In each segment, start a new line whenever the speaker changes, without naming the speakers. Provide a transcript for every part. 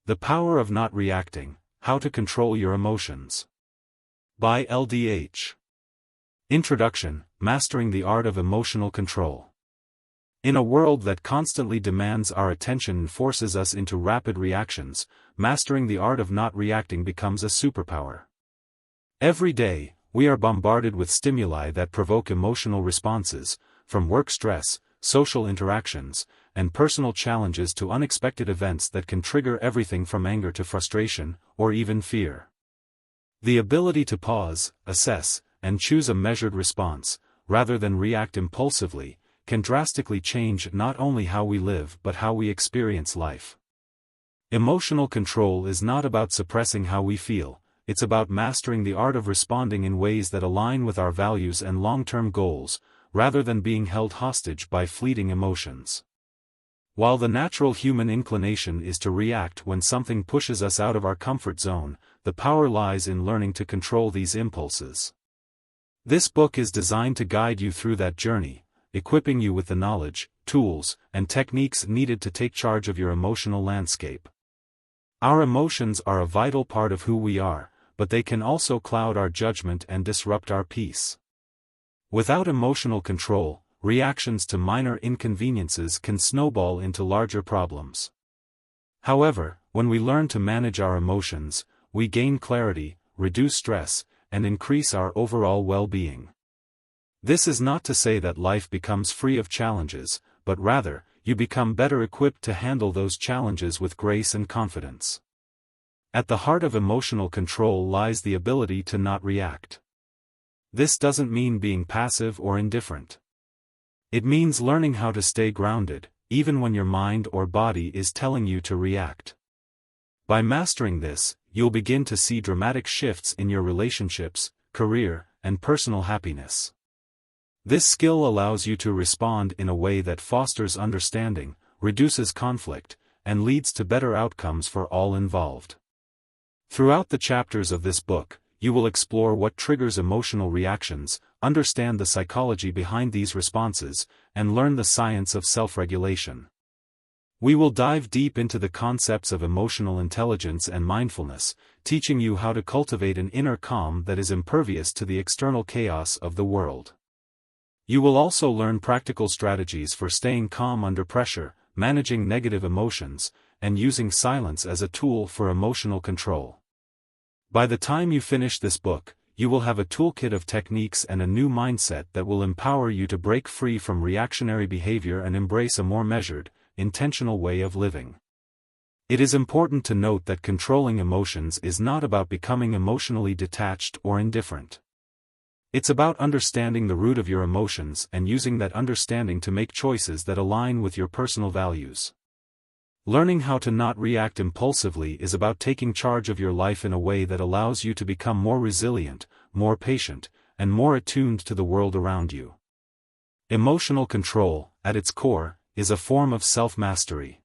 The Power of Not Reacting, How to Control Your Emotions. By LDH. Introduction, Mastering the Art of Emotional Control. In a world that constantly demands our attention and forces us into rapid reactions, mastering the art of not reacting becomes a superpower. Every day, we are bombarded with stimuli that provoke emotional responses, from work stress, social interactions, and personal challenges to unexpected events that can trigger everything from anger to frustration, or even fear. The ability to pause, assess, and choose a measured response, rather than react impulsively, can drastically change not only how we live but how we experience life. Emotional control is not about suppressing how we feel, it's about mastering the art of responding in ways that align with our values and long-term goals, rather than being held hostage by fleeting emotions. While the natural human inclination is to react when something pushes us out of our comfort zone, the power lies in learning to control these impulses. This book is designed to guide you through that journey, equipping you with the knowledge, tools, and techniques needed to take charge of your emotional landscape. Our emotions are a vital part of who we are, but they can also cloud our judgment and disrupt our peace. Without emotional control, reactions to minor inconveniences can snowball into larger problems. However, when we learn to manage our emotions, we gain clarity, reduce stress, and increase our overall well-being. This is not to say that life becomes free of challenges, but rather, you become better equipped to handle those challenges with grace and confidence. At the heart of emotional control lies the ability to not react. This doesn't mean being passive or indifferent. It means learning how to stay grounded, even when your mind or body is telling you to react. By mastering this, you'll begin to see dramatic shifts in your relationships, career, and personal happiness. This skill allows you to respond in a way that fosters understanding, reduces conflict, and leads to better outcomes for all involved. Throughout the chapters of this book, you will explore what triggers emotional reactions, understand the psychology behind these responses, and learn the science of self-regulation. We will dive deep into the concepts of emotional intelligence and mindfulness, teaching you how to cultivate an inner calm that is impervious to the external chaos of the world. You will also learn practical strategies for staying calm under pressure, managing negative emotions, and using silence as a tool for emotional control. By the time you finish this book, you will have a toolkit of techniques and a new mindset that will empower you to break free from reactionary behavior and embrace a more measured, intentional way of living. It is important to note that controlling emotions is not about becoming emotionally detached or indifferent. It's about understanding the root of your emotions and using that understanding to make choices that align with your personal values. Learning how to not react impulsively is about taking charge of your life in a way that allows you to become more resilient, more patient, and more attuned to the world around you. Emotional control, at its core, is a form of self-mastery.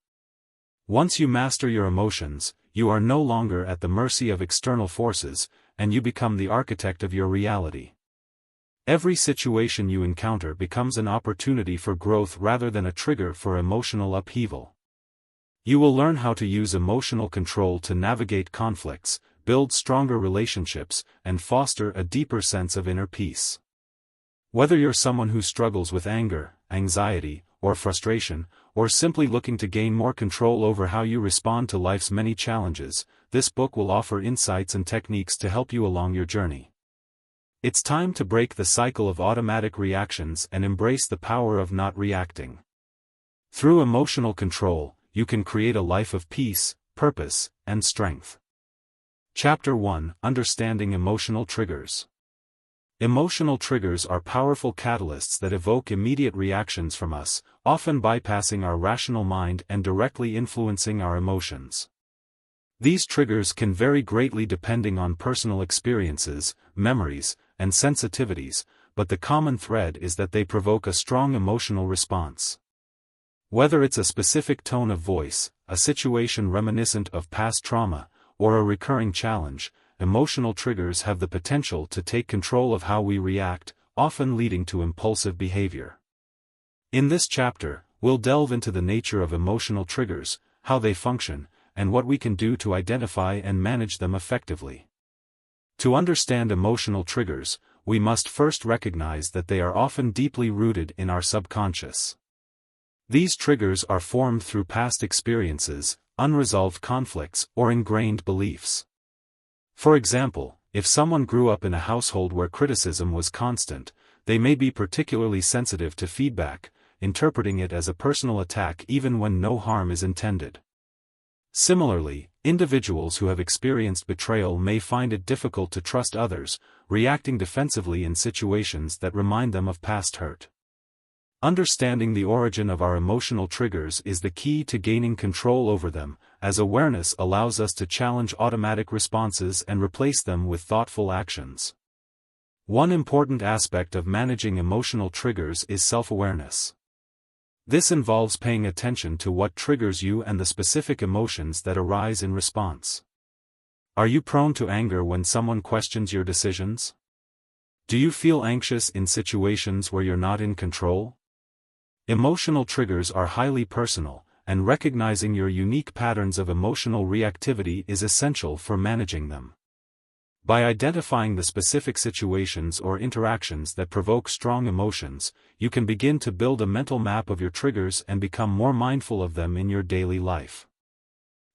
Once you master your emotions, you are no longer at the mercy of external forces, and you become the architect of your reality. Every situation you encounter becomes an opportunity for growth rather than a trigger for emotional upheaval. You will learn how to use emotional control to navigate conflicts, build stronger relationships, and foster a deeper sense of inner peace. Whether you're someone who struggles with anger, anxiety, or frustration, or simply looking to gain more control over how you respond to life's many challenges, this book will offer insights and techniques to help you along your journey. It's time to break the cycle of automatic reactions and embrace the power of not reacting. Through emotional control, you can create a life of peace, purpose, and strength. Chapter 1: Understanding Emotional Triggers. Emotional triggers are powerful catalysts that evoke immediate reactions from us, often bypassing our rational mind and directly influencing our emotions. These triggers can vary greatly depending on personal experiences, memories, and sensitivities, but the common thread is that they provoke a strong emotional response. Whether it's a specific tone of voice, a situation reminiscent of past trauma, or a recurring challenge, emotional triggers have the potential to take control of how we react, often leading to impulsive behavior. In this chapter, we'll delve into the nature of emotional triggers, how they function, and what we can do to identify and manage them effectively. To understand emotional triggers, we must first recognize that they are often deeply rooted in our subconscious. These triggers are formed through past experiences, unresolved conflicts, or ingrained beliefs. For example, if someone grew up in a household where criticism was constant, they may be particularly sensitive to feedback, interpreting it as a personal attack even when no harm is intended. Similarly, individuals who have experienced betrayal may find it difficult to trust others, reacting defensively in situations that remind them of past hurt. Understanding the origin of our emotional triggers is the key to gaining control over them, as awareness allows us to challenge automatic responses and replace them with thoughtful actions. One important aspect of managing emotional triggers is self-awareness. This involves paying attention to what triggers you and the specific emotions that arise in response. Are you prone to anger when someone questions your decisions? Do you feel anxious in situations where you're not in control? Emotional triggers are highly personal, and recognizing your unique patterns of emotional reactivity is essential for managing them. By identifying the specific situations or interactions that provoke strong emotions, you can begin to build a mental map of your triggers and become more mindful of them in your daily life.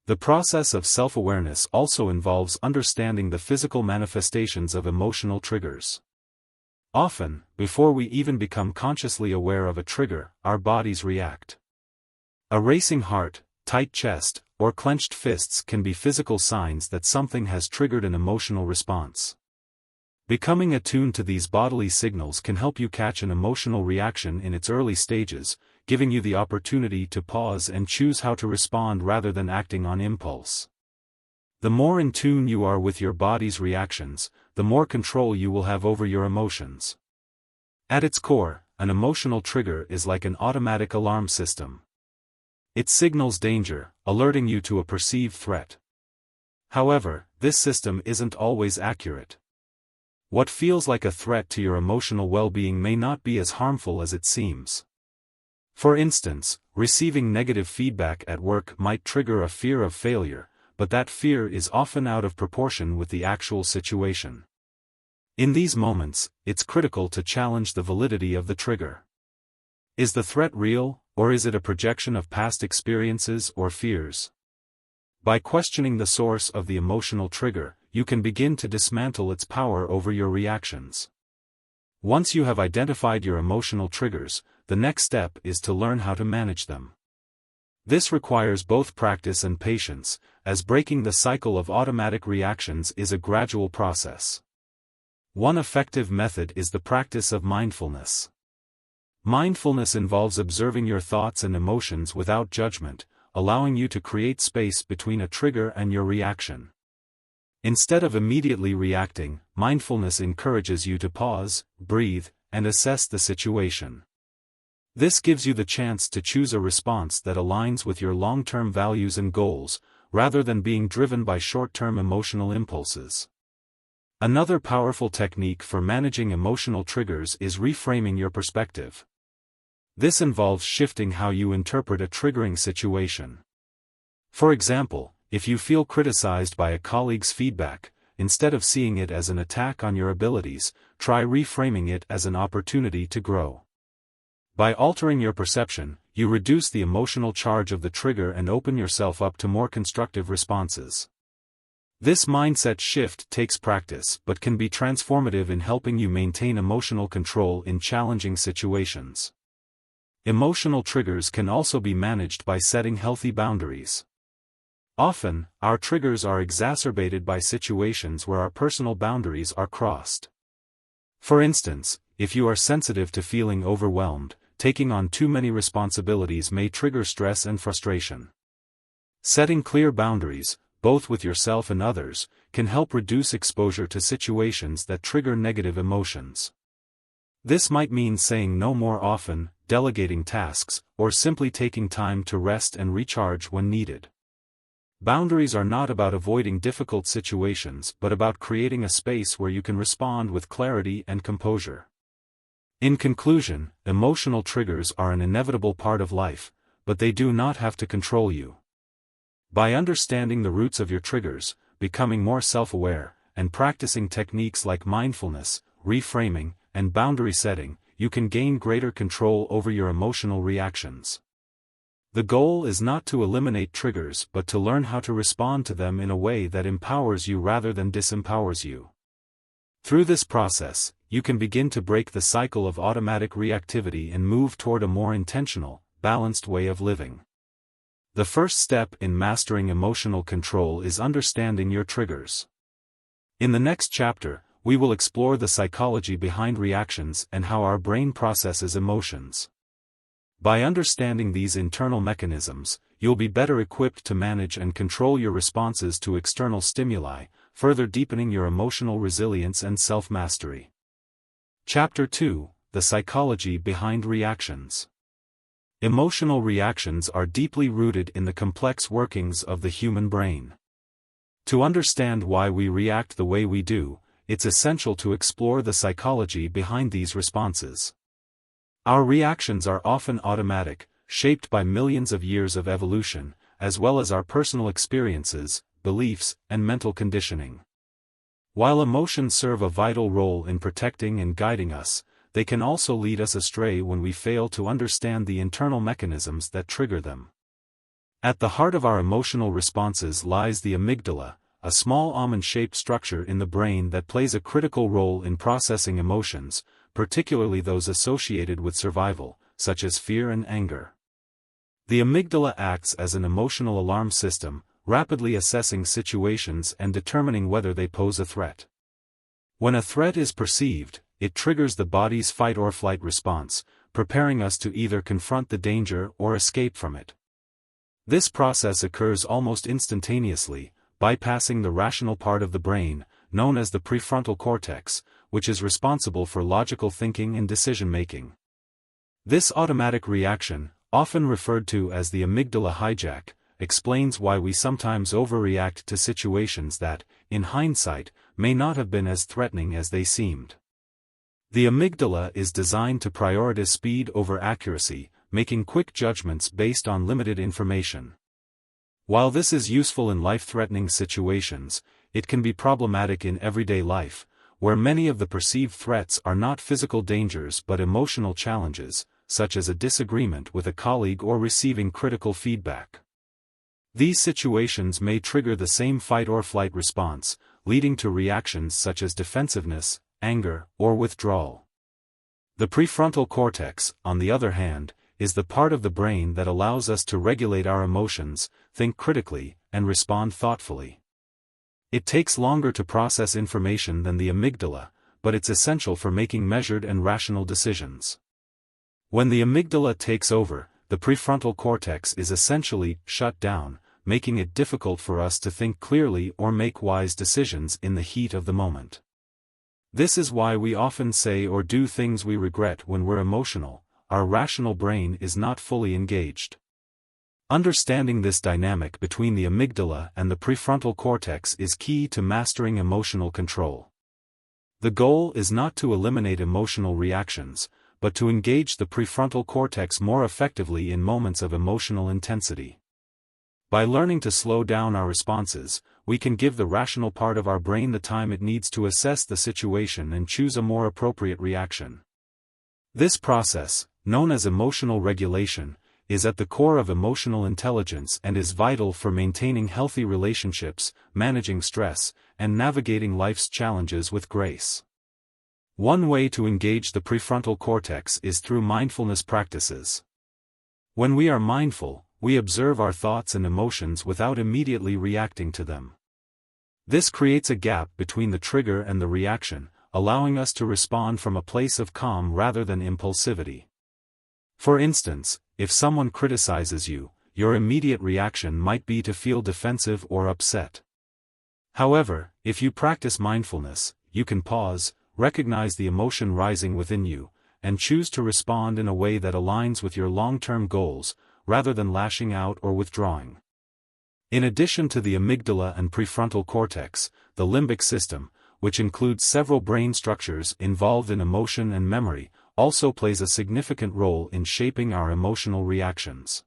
The process of self-awareness also involves understanding the physical manifestations of emotional triggers. Often, before we even become consciously aware of a trigger, our bodies react. A racing heart, tight chest, or clenched fists can be physical signs that something has triggered an emotional response. Becoming attuned to these bodily signals can help you catch an emotional reaction in its early stages, giving you the opportunity to pause and choose how to respond rather than acting on impulse. The more in tune you are with your body's reactions, the more control you will have over your emotions. At its core, an emotional trigger is like an automatic alarm system. It signals danger, alerting you to a perceived threat. However, this system isn't always accurate. What feels like a threat to your emotional well-being may not be as harmful as it seems. For instance, receiving negative feedback at work might trigger a fear of failure, but that fear is often out of proportion with the actual situation. In these moments, it's critical to challenge the validity of the trigger. Is the threat real, or is it a projection of past experiences or fears? By questioning the source of the emotional trigger, you can begin to dismantle its power over your reactions. Once you have identified your emotional triggers, the next step is to learn how to manage them. This requires both practice and patience, as breaking the cycle of automatic reactions is a gradual process. One effective method is the practice of mindfulness. Mindfulness involves observing your thoughts and emotions without judgment, allowing you to create space between a trigger and your reaction. Instead of immediately reacting, mindfulness encourages you to pause, breathe, and assess the situation. This gives you the chance to choose a response that aligns with your long-term values and goals, rather than being driven by short-term emotional impulses. Another powerful technique for managing emotional triggers is reframing your perspective. This involves shifting how you interpret a triggering situation. For example, if you feel criticized by a colleague's feedback, instead of seeing it as an attack on your abilities, try reframing it as an opportunity to grow. By altering your perception, you reduce the emotional charge of the trigger and open yourself up to more constructive responses. This mindset shift takes practice but can be transformative in helping you maintain emotional control in challenging situations. Emotional triggers can also be managed by setting healthy boundaries. Often, our triggers are exacerbated by situations where our personal boundaries are crossed. For instance, if you are sensitive to feeling overwhelmed, taking on too many responsibilities may trigger stress and frustration. Setting clear boundaries, both with yourself and others, can help reduce exposure to situations that trigger negative emotions. This might mean saying no more often, delegating tasks, or simply taking time to rest and recharge when needed. Boundaries are not about avoiding difficult situations but about creating a space where you can respond with clarity and composure. In conclusion, emotional triggers are an inevitable part of life, but they do not have to control you. By understanding the roots of your triggers, becoming more self-aware, and practicing techniques like mindfulness, reframing, and boundary setting, you can gain greater control over your emotional reactions. The goal is not to eliminate triggers but to learn how to respond to them in a way that empowers you rather than disempowers you. Through this process, you can begin to break the cycle of automatic reactivity and move toward a more intentional, balanced way of living. The first step in mastering emotional control is understanding your triggers. In the next chapter, we will explore the psychology behind reactions and how our brain processes emotions. By understanding these internal mechanisms, you'll be better equipped to manage and control your responses to external stimuli, further deepening your emotional resilience and self-mastery. Chapter 2: The Psychology Behind Reactions. Emotional reactions are deeply rooted in the complex workings of the human brain. To understand why we react the way we do, it's essential to explore the psychology behind these responses. Our reactions are often automatic, shaped by millions of years of evolution, as well as our personal experiences, beliefs, and mental conditioning. While emotions serve a vital role in protecting and guiding us, they can also lead us astray when we fail to understand the internal mechanisms that trigger them. At the heart of our emotional responses lies the amygdala, a small almond-shaped structure in the brain that plays a critical role in processing emotions, particularly those associated with survival, such as fear and anger. The amygdala acts as an emotional alarm system, rapidly assessing situations and determining whether they pose a threat. When a threat is perceived, it triggers the body's fight-or-flight response, preparing us to either confront the danger or escape from it. This process occurs almost instantaneously, bypassing the rational part of the brain, known as the prefrontal cortex, which is responsible for logical thinking and decision-making. This automatic reaction, often referred to as the amygdala hijack, explains why we sometimes overreact to situations that, in hindsight, may not have been as threatening as they seemed. The amygdala is designed to prioritize speed over accuracy, making quick judgments based on limited information. While this is useful in life-threatening situations, it can be problematic in everyday life, where many of the perceived threats are not physical dangers but emotional challenges, such as a disagreement with a colleague or receiving critical feedback. These situations may trigger the same fight-or-flight response, leading to reactions such as defensiveness, anger, or withdrawal. The prefrontal cortex, on the other hand, is the part of the brain that allows us to regulate our emotions, think critically, and respond thoughtfully. It takes longer to process information than the amygdala, but it's essential for making measured and rational decisions. When the amygdala takes over, the prefrontal cortex is essentially shut down, making it difficult for us to think clearly or make wise decisions in the heat of the moment. This is why we often say or do things we regret when we're emotional. Our rational brain is not fully engaged. Understanding this dynamic between the amygdala and the prefrontal cortex is key to mastering emotional control. The goal is not to eliminate emotional reactions, but to engage the prefrontal cortex more effectively in moments of emotional intensity. By learning to slow down our responses, we can give the rational part of our brain the time it needs to assess the situation and choose a more appropriate reaction. This process, known as emotional regulation, is at the core of emotional intelligence and is vital for maintaining healthy relationships, managing stress, and navigating life's challenges with grace. One way to engage the prefrontal cortex is through mindfulness practices. When we are mindful, we observe our thoughts and emotions without immediately reacting to them. This creates a gap between the trigger and the reaction, allowing us to respond from a place of calm rather than impulsivity. For instance, if someone criticizes you, your immediate reaction might be to feel defensive or upset. However, if you practice mindfulness, you can pause, recognize the emotion rising within you, and choose to respond in a way that aligns with your long-term goals, rather than lashing out or withdrawing. In addition to the amygdala and prefrontal cortex, the limbic system, which includes several brain structures involved in emotion and memory, also plays a significant role in shaping our emotional reactions.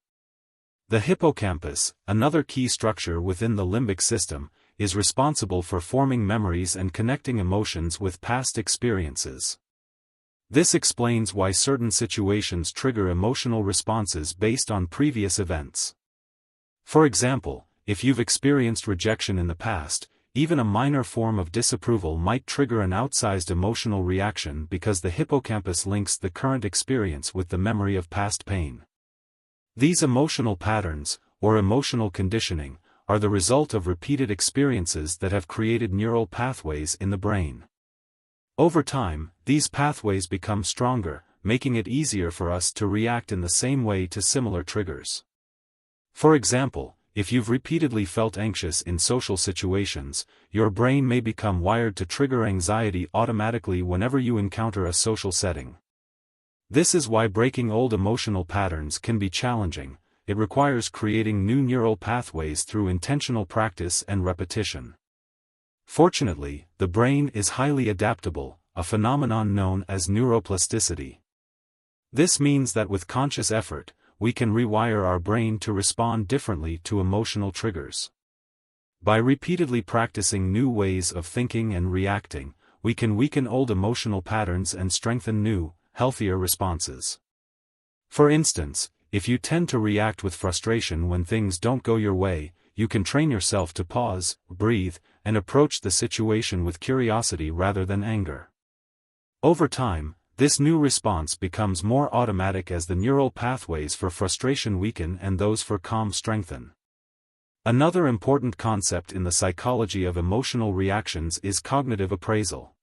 The hippocampus, another key structure within the limbic system, is responsible for forming memories and connecting emotions with past experiences. This explains why certain situations trigger emotional responses based on previous events. For example, if you've experienced rejection in the past, even a minor form of disapproval might trigger an outsized emotional reaction because the hippocampus links the current experience with the memory of past pain. These emotional patterns, or emotional conditioning, are the result of repeated experiences that have created neural pathways in the brain. Over time, these pathways become stronger, making it easier for us to react in the same way to similar triggers. For example, if you've repeatedly felt anxious in social situations, your brain may become wired to trigger anxiety automatically whenever you encounter a social setting. This is why breaking old emotional patterns can be challenging. It requires creating new neural pathways through intentional practice and repetition. Fortunately, the brain is highly adaptable, a phenomenon known as neuroplasticity. This means that with conscious effort, we can rewire our brain to respond differently to emotional triggers. By repeatedly practicing new ways of thinking and reacting, we can weaken old emotional patterns and strengthen new, healthier responses. For instance, if you tend to react with frustration when things don't go your way, you can train yourself to pause, breathe, and approach the situation with curiosity rather than anger. Over time, this new response becomes more automatic as the neural pathways for frustration weaken and those for calm strengthen. Another important concept in the psychology of emotional reactions is cognitive appraisal.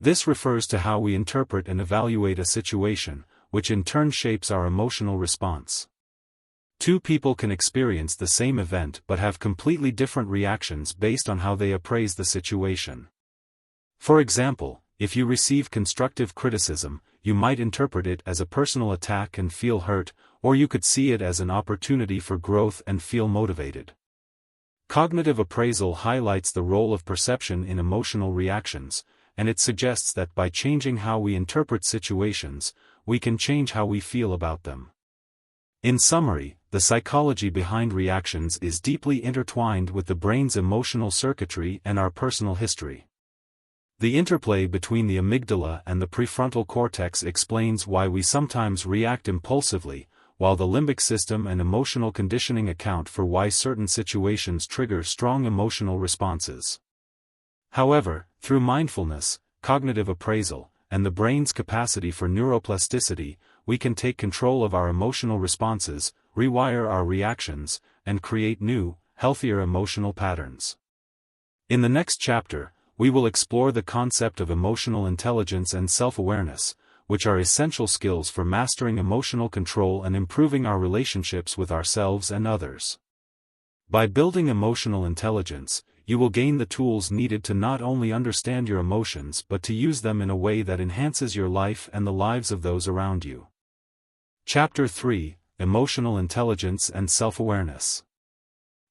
This refers to how we interpret and evaluate a situation, which in turn shapes our emotional response. Two people can experience the same event but have completely different reactions based on how they appraise the situation. For example, if you receive constructive criticism, you might interpret it as a personal attack and feel hurt, or you could see it as an opportunity for growth and feel motivated. Cognitive appraisal highlights the role of perception in emotional reactions, and it suggests that by changing how we interpret situations, we can change how we feel about them. In summary, the psychology behind reactions is deeply intertwined with the brain's emotional circuitry and our personal history. The interplay between the amygdala and the prefrontal cortex explains why we sometimes react impulsively, while the limbic system and emotional conditioning account for why certain situations trigger strong emotional responses. However, through mindfulness, cognitive appraisal, and the brain's capacity for neuroplasticity, we can take control of our emotional responses, rewire our reactions, and create new, healthier emotional patterns. In the next chapter, we will explore the concept of emotional intelligence and self-awareness, which are essential skills for mastering emotional control and improving our relationships with ourselves and others. By building emotional intelligence, you will gain the tools needed to not only understand your emotions but to use them in a way that enhances your life and the lives of those around you. Chapter 3: Emotional Intelligence and Self-Awareness.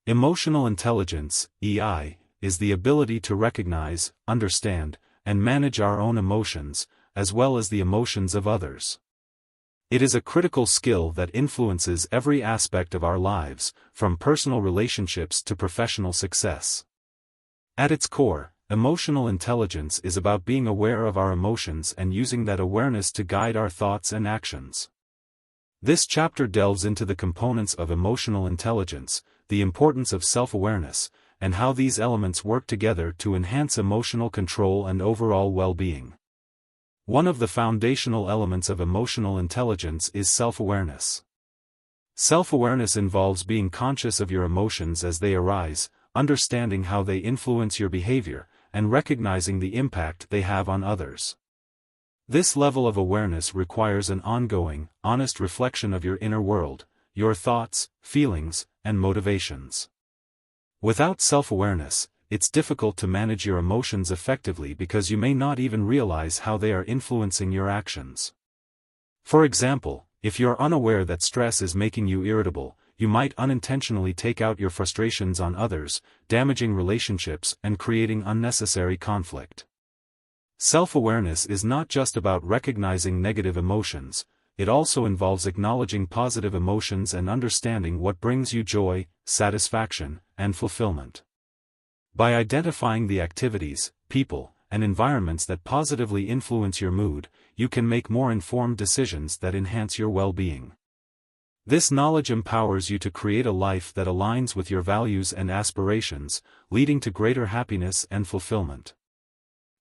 Emotional intelligence, EI, is the ability to recognize, understand, and manage our own emotions, as well as the emotions of others. It is a critical skill that influences every aspect of our lives, from personal relationships to professional success. At its core, emotional intelligence is about being aware of our emotions and using that awareness to guide our thoughts and actions. This chapter delves into the components of emotional intelligence, the importance of self-awareness, and how these elements work together to enhance emotional control and overall well-being. One of the foundational elements of emotional intelligence is self-awareness. Self-awareness involves being conscious of your emotions as they arise, understanding how they influence your behavior, and recognizing the impact they have on others. This level of awareness requires an ongoing, honest reflection of your inner world, your thoughts, feelings, and motivations. Without self-awareness, it's difficult to manage your emotions effectively because you may not even realize how they are influencing your actions. For example, if you're unaware that stress is making you irritable, you might unintentionally take out your frustrations on others, damaging relationships and creating unnecessary conflict. Self-awareness is not just about recognizing negative emotions, it also involves acknowledging positive emotions and understanding what brings you joy, satisfaction, and fulfillment. By identifying the activities, people, and environments that positively influence your mood, you can make more informed decisions that enhance your well-being. This knowledge empowers you to create a life that aligns with your values and aspirations, leading to greater happiness and fulfillment.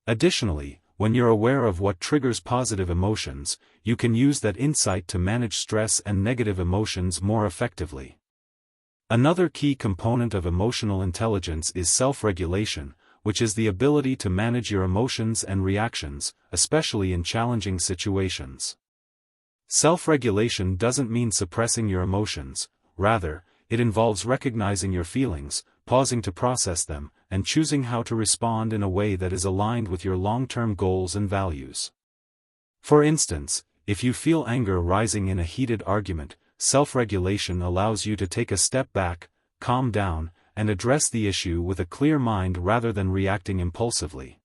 Additionally, when you're aware of what triggers positive emotions, you can use that insight to manage stress and negative emotions more effectively. Another key component of emotional intelligence is self-regulation, which is the ability to manage your emotions and reactions, especially in challenging situations. Self-regulation doesn't mean suppressing your emotions, rather, it involves recognizing your feelings, pausing to process them, and choosing how to respond in a way that is aligned with your long-term goals and values. For instance, if you feel anger rising in a heated argument, self-regulation allows you to take a step back, calm down, and address the issue with a clear mind rather than reacting impulsively.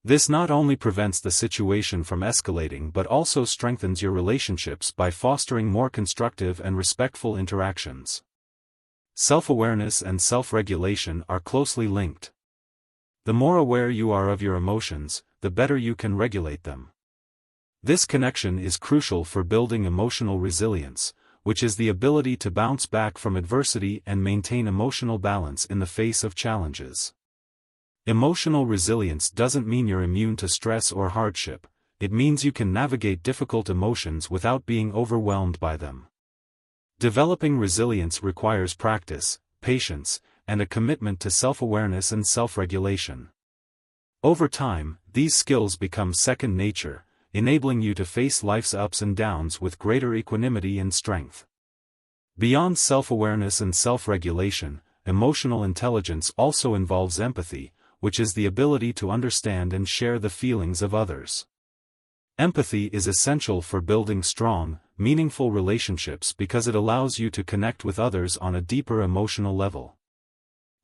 This not only prevents the situation from escalating but also strengthens your relationships by fostering more constructive and respectful interactions. Self-awareness and self-regulation are closely linked. The more aware you are of your emotions, the better you can regulate them. This connection is crucial for building emotional resilience, which is the ability to bounce back from adversity and maintain emotional balance in the face of challenges. Emotional resilience doesn't mean you're immune to stress or hardship, it means you can navigate difficult emotions without being overwhelmed by them. Developing resilience requires practice, patience, and a commitment to self-awareness and self-regulation. Over time, these skills become second nature, enabling you to face life's ups and downs with greater equanimity and strength. Beyond self-awareness and self-regulation, emotional intelligence also involves empathy, which is the ability to understand and share the feelings of others. Empathy is essential for building strong, meaningful relationships because it allows you to connect with others on a deeper emotional level.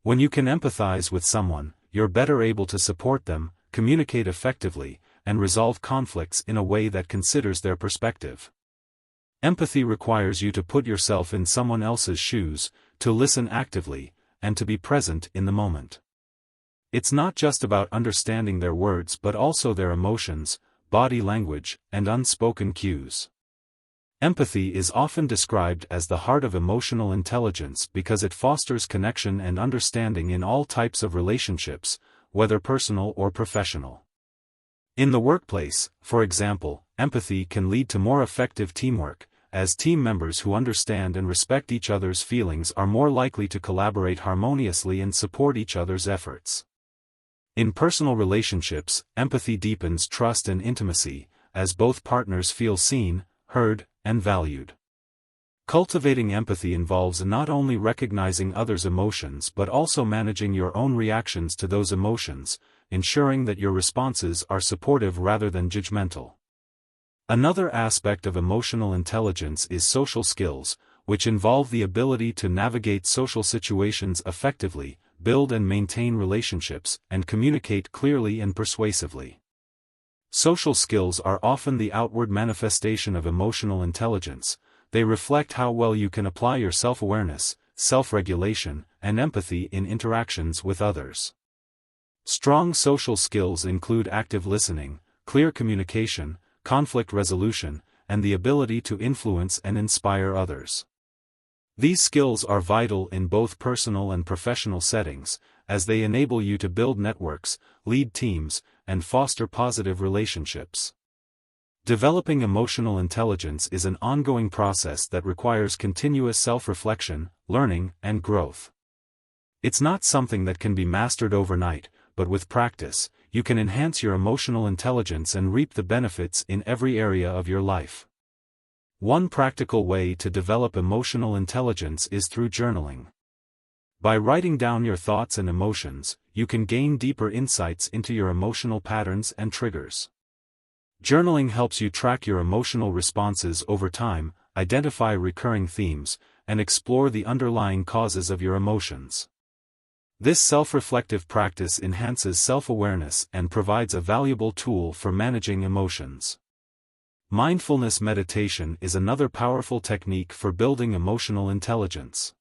When you can empathize with someone, you're better able to support them, communicate effectively, and resolve conflicts in a way that considers their perspective. Empathy requires you to put yourself in someone else's shoes, to listen actively, and to be present in the moment. It's not just about understanding their words but also their emotions, body language, and unspoken cues. Empathy is often described as the heart of emotional intelligence because it fosters connection and understanding in all types of relationships, whether personal or professional. In the workplace, for example, empathy can lead to more effective teamwork, as team members who understand and respect each other's feelings are more likely to collaborate harmoniously and support each other's efforts. In personal relationships, empathy deepens trust and intimacy, as both partners feel seen, heard, and valued. Cultivating empathy involves not only recognizing others' emotions but also managing your own reactions to those emotions, ensuring that your responses are supportive rather than judgmental. Another aspect of emotional intelligence is social skills, which involve the ability to navigate social situations effectively, build and maintain relationships, and communicate clearly and persuasively. Social skills are often the outward manifestation of emotional intelligence. They reflect how well you can apply your self-awareness, self-regulation, and empathy in interactions with others. Strong social skills include active listening, clear communication, conflict resolution, and the ability to influence and inspire others. These skills are vital in both personal and professional settings, as they enable you to build networks, lead teams, and foster positive relationships. Developing emotional intelligence is an ongoing process that requires continuous self-reflection, learning, and growth. It's not something that can be mastered overnight, but with practice, you can enhance your emotional intelligence and reap the benefits in every area of your life. One practical way to develop emotional intelligence is through journaling. By writing down your thoughts and emotions, you can gain deeper insights into your emotional patterns and triggers. Journaling helps you track your emotional responses over time, identify recurring themes, and explore the underlying causes of your emotions. This self-reflective practice enhances self-awareness and provides a valuable tool for managing emotions. Mindfulness meditation is another powerful technique for building emotional intelligence.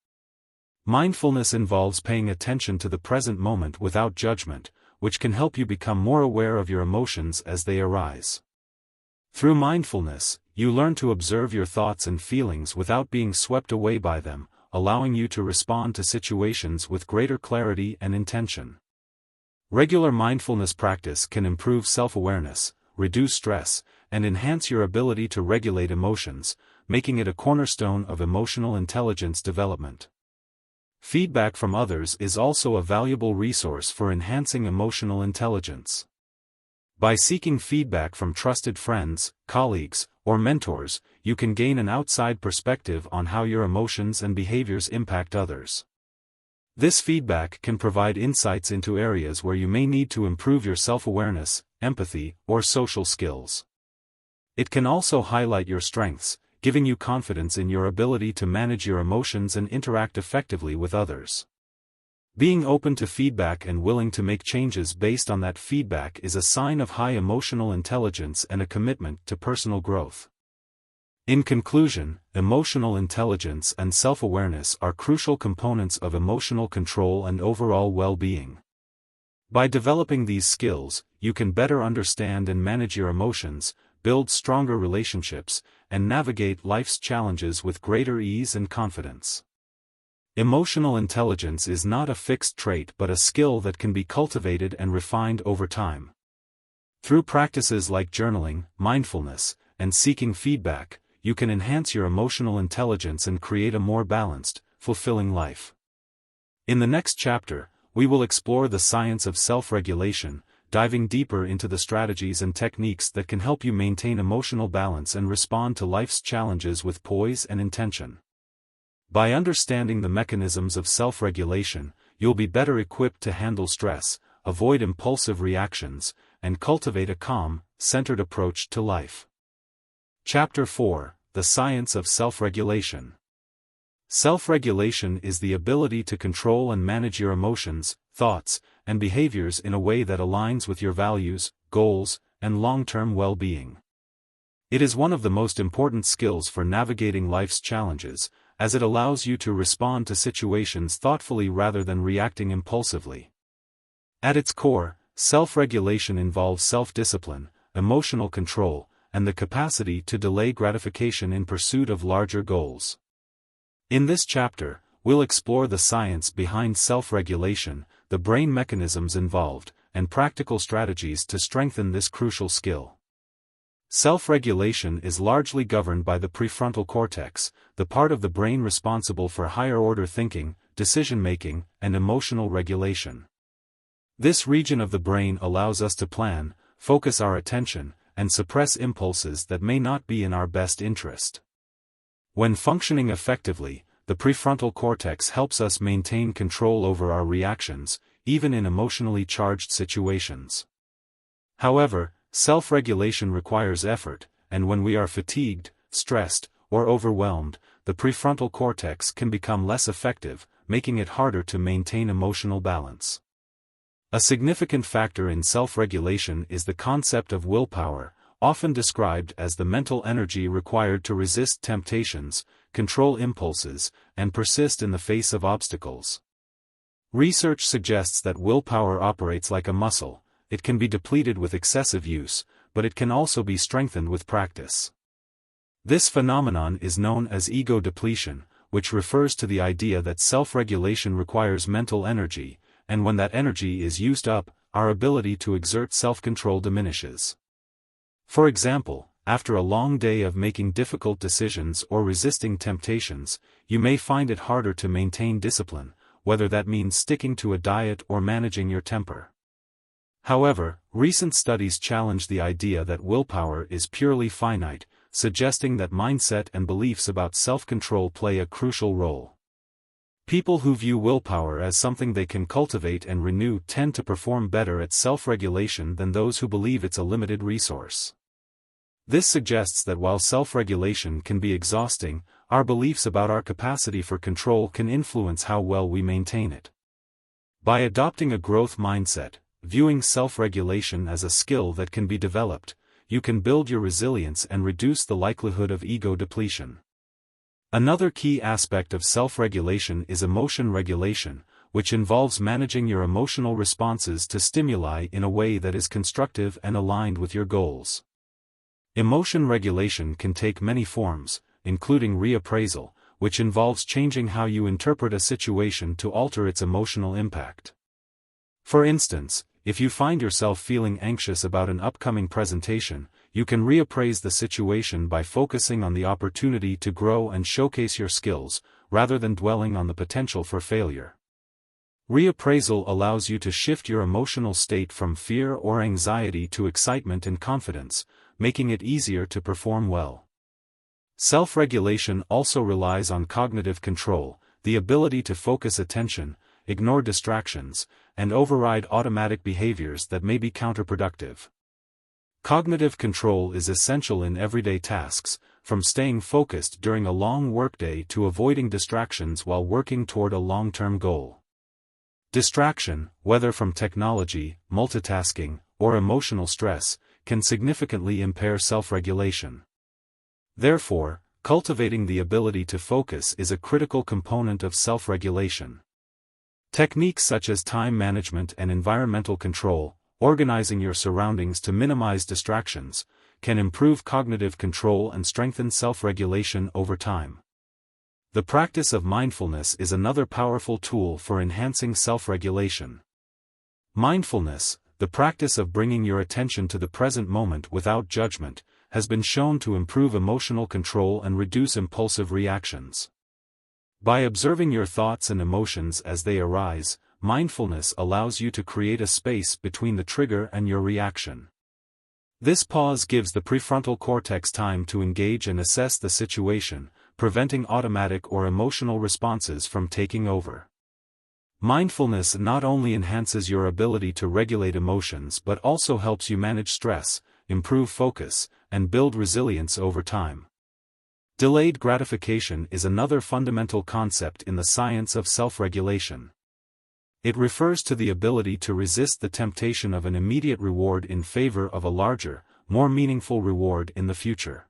Mindfulness involves paying attention to the present moment without judgment, which can help you become more aware of your emotions as they arise. Through mindfulness, you learn to observe your thoughts and feelings without being swept away by them, allowing you to respond to situations with greater clarity and intention. Regular mindfulness practice can improve self-awareness, reduce stress, and enhance your ability to regulate emotions, making it a cornerstone of emotional intelligence development. Feedback from others is also a valuable resource for enhancing emotional intelligence. By seeking feedback from trusted friends, colleagues, or mentors, you can gain an outside perspective on how your emotions and behaviors impact others. This feedback can provide insights into areas where you may need to improve your self-awareness, empathy, or social skills. It can also highlight your strengths, giving you confidence in your ability to manage your emotions and interact effectively with others. Being open to feedback and willing to make changes based on that feedback is a sign of high emotional intelligence and a commitment to personal growth. In conclusion, emotional intelligence and self-awareness are crucial components of emotional control and overall well-being. By developing these skills, you can better understand and manage your emotions, build stronger relationships, and navigate life's challenges with greater ease and confidence. Emotional intelligence is not a fixed trait but a skill that can be cultivated and refined over time. Through practices like journaling, mindfulness, and seeking feedback, you can enhance your emotional intelligence and create a more balanced, fulfilling life. In the next chapter, we will explore the science of self-regulation, diving deeper into the strategies and techniques that can help you maintain emotional balance and respond to life's challenges with poise and intention. By understanding the mechanisms of self-regulation, you'll be better equipped to handle stress, avoid impulsive reactions, and cultivate a calm, centered approach to life. Chapter 4: The Science of Self-Regulation. Self-regulation is the ability to control and manage your emotions, thoughts, and behaviors in a way that aligns with your values, goals, and long-term well-being. It is one of the most important skills for navigating life's challenges, as it allows you to respond to situations thoughtfully rather than reacting impulsively. At its core, self-regulation involves self-discipline, emotional control, and the capacity to delay gratification in pursuit of larger goals. In this chapter, we'll explore the science behind self-regulation, the brain mechanisms involved, and practical strategies to strengthen this crucial skill. Self-regulation is largely governed by the prefrontal cortex, the part of the brain responsible for higher-order thinking, decision-making, and emotional regulation. This region of the brain allows us to plan, focus our attention, and suppress impulses that may not be in our best interest. When functioning effectively, the prefrontal cortex helps us maintain control over our reactions, even in emotionally charged situations. However, self-regulation requires effort, and when we are fatigued, stressed, or overwhelmed, the prefrontal cortex can become less effective, making it harder to maintain emotional balance. A significant factor in self-regulation is the concept of willpower, often described as the mental energy required to resist temptations, control impulses, and persist in the face of obstacles. Research suggests that willpower operates like a muscle. It can be depleted with excessive use, but it can also be strengthened with practice. This phenomenon is known as ego depletion, which refers to the idea that self-regulation requires mental energy, and when that energy is used up, our ability to exert self-control diminishes. For example, after a long day of making difficult decisions or resisting temptations, you may find it harder to maintain discipline, whether that means sticking to a diet or managing your temper. However, recent studies challenge the idea that willpower is purely finite, suggesting that mindset and beliefs about self-control play a crucial role. People who view willpower as something they can cultivate and renew tend to perform better at self-regulation than those who believe it's a limited resource. This suggests that while self-regulation can be exhausting, our beliefs about our capacity for control can influence how well we maintain it. By adopting a growth mindset, viewing self-regulation as a skill that can be developed, you can build your resilience and reduce the likelihood of ego depletion. Another key aspect of self-regulation is emotion regulation, which involves managing your emotional responses to stimuli in a way that is constructive and aligned with your goals. Emotion regulation can take many forms, including reappraisal, which involves changing how you interpret a situation to alter its emotional impact. For instance, if you find yourself feeling anxious about an upcoming presentation, you can reappraise the situation by focusing on the opportunity to grow and showcase your skills, rather than dwelling on the potential for failure. Reappraisal allows you to shift your emotional state from fear or anxiety to excitement and confidence, making it easier to perform well. Self-regulation also relies on cognitive control, the ability to focus attention, ignore distractions, and override automatic behaviors that may be counterproductive. Cognitive control is essential in everyday tasks, from staying focused during a long workday to avoiding distractions while working toward a long-term goal. Distraction, whether from technology, multitasking, or emotional stress, can significantly impair self-regulation. Therefore, cultivating the ability to focus is a critical component of self-regulation. Techniques such as time management and environmental control, organizing your surroundings to minimize distractions, can improve cognitive control and strengthen self-regulation over time. The practice of mindfulness is another powerful tool for enhancing self-regulation. Mindfulness, the practice of bringing your attention to the present moment without judgment, has been shown to improve emotional control and reduce impulsive reactions. By observing your thoughts and emotions as they arise, mindfulness allows you to create a space between the trigger and your reaction. This pause gives the prefrontal cortex time to engage and assess the situation, preventing automatic or emotional responses from taking over. Mindfulness not only enhances your ability to regulate emotions but also helps you manage stress, improve focus, and build resilience over time. Delayed gratification is another fundamental concept in the science of self-regulation. It refers to the ability to resist the temptation of an immediate reward in favor of a larger, more meaningful reward in the future.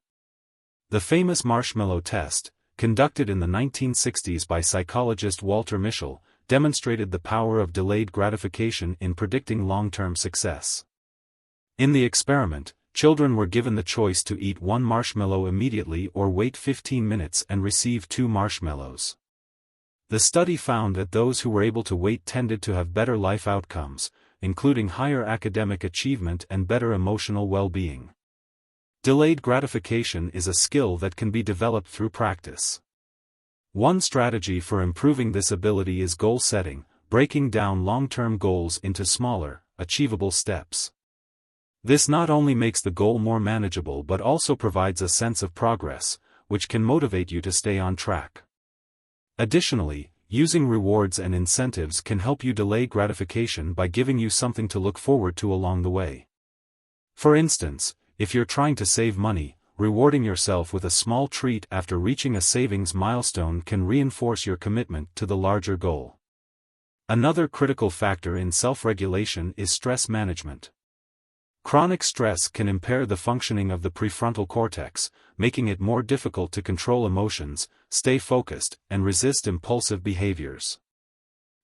The famous marshmallow test, conducted in the 1960s by psychologist Walter Mischel, demonstrated the power of delayed gratification in predicting long-term success. In the experiment, children were given the choice to eat one marshmallow immediately or wait 15 minutes and receive 2 marshmallows. The study found that those who were able to wait tended to have better life outcomes, including higher academic achievement and better emotional well-being. Delayed gratification is a skill that can be developed through practice. One strategy for improving this ability is goal setting, breaking down long-term goals into smaller, achievable steps. This not only makes the goal more manageable but also provides a sense of progress, which can motivate you to stay on track. Additionally, using rewards and incentives can help you delay gratification by giving you something to look forward to along the way. For instance, if you're trying to save money, rewarding yourself with a small treat after reaching a savings milestone can reinforce your commitment to the larger goal. Another critical factor in self-regulation is stress management. Chronic stress can impair the functioning of the prefrontal cortex, making it more difficult to control emotions, stay focused, and resist impulsive behaviors.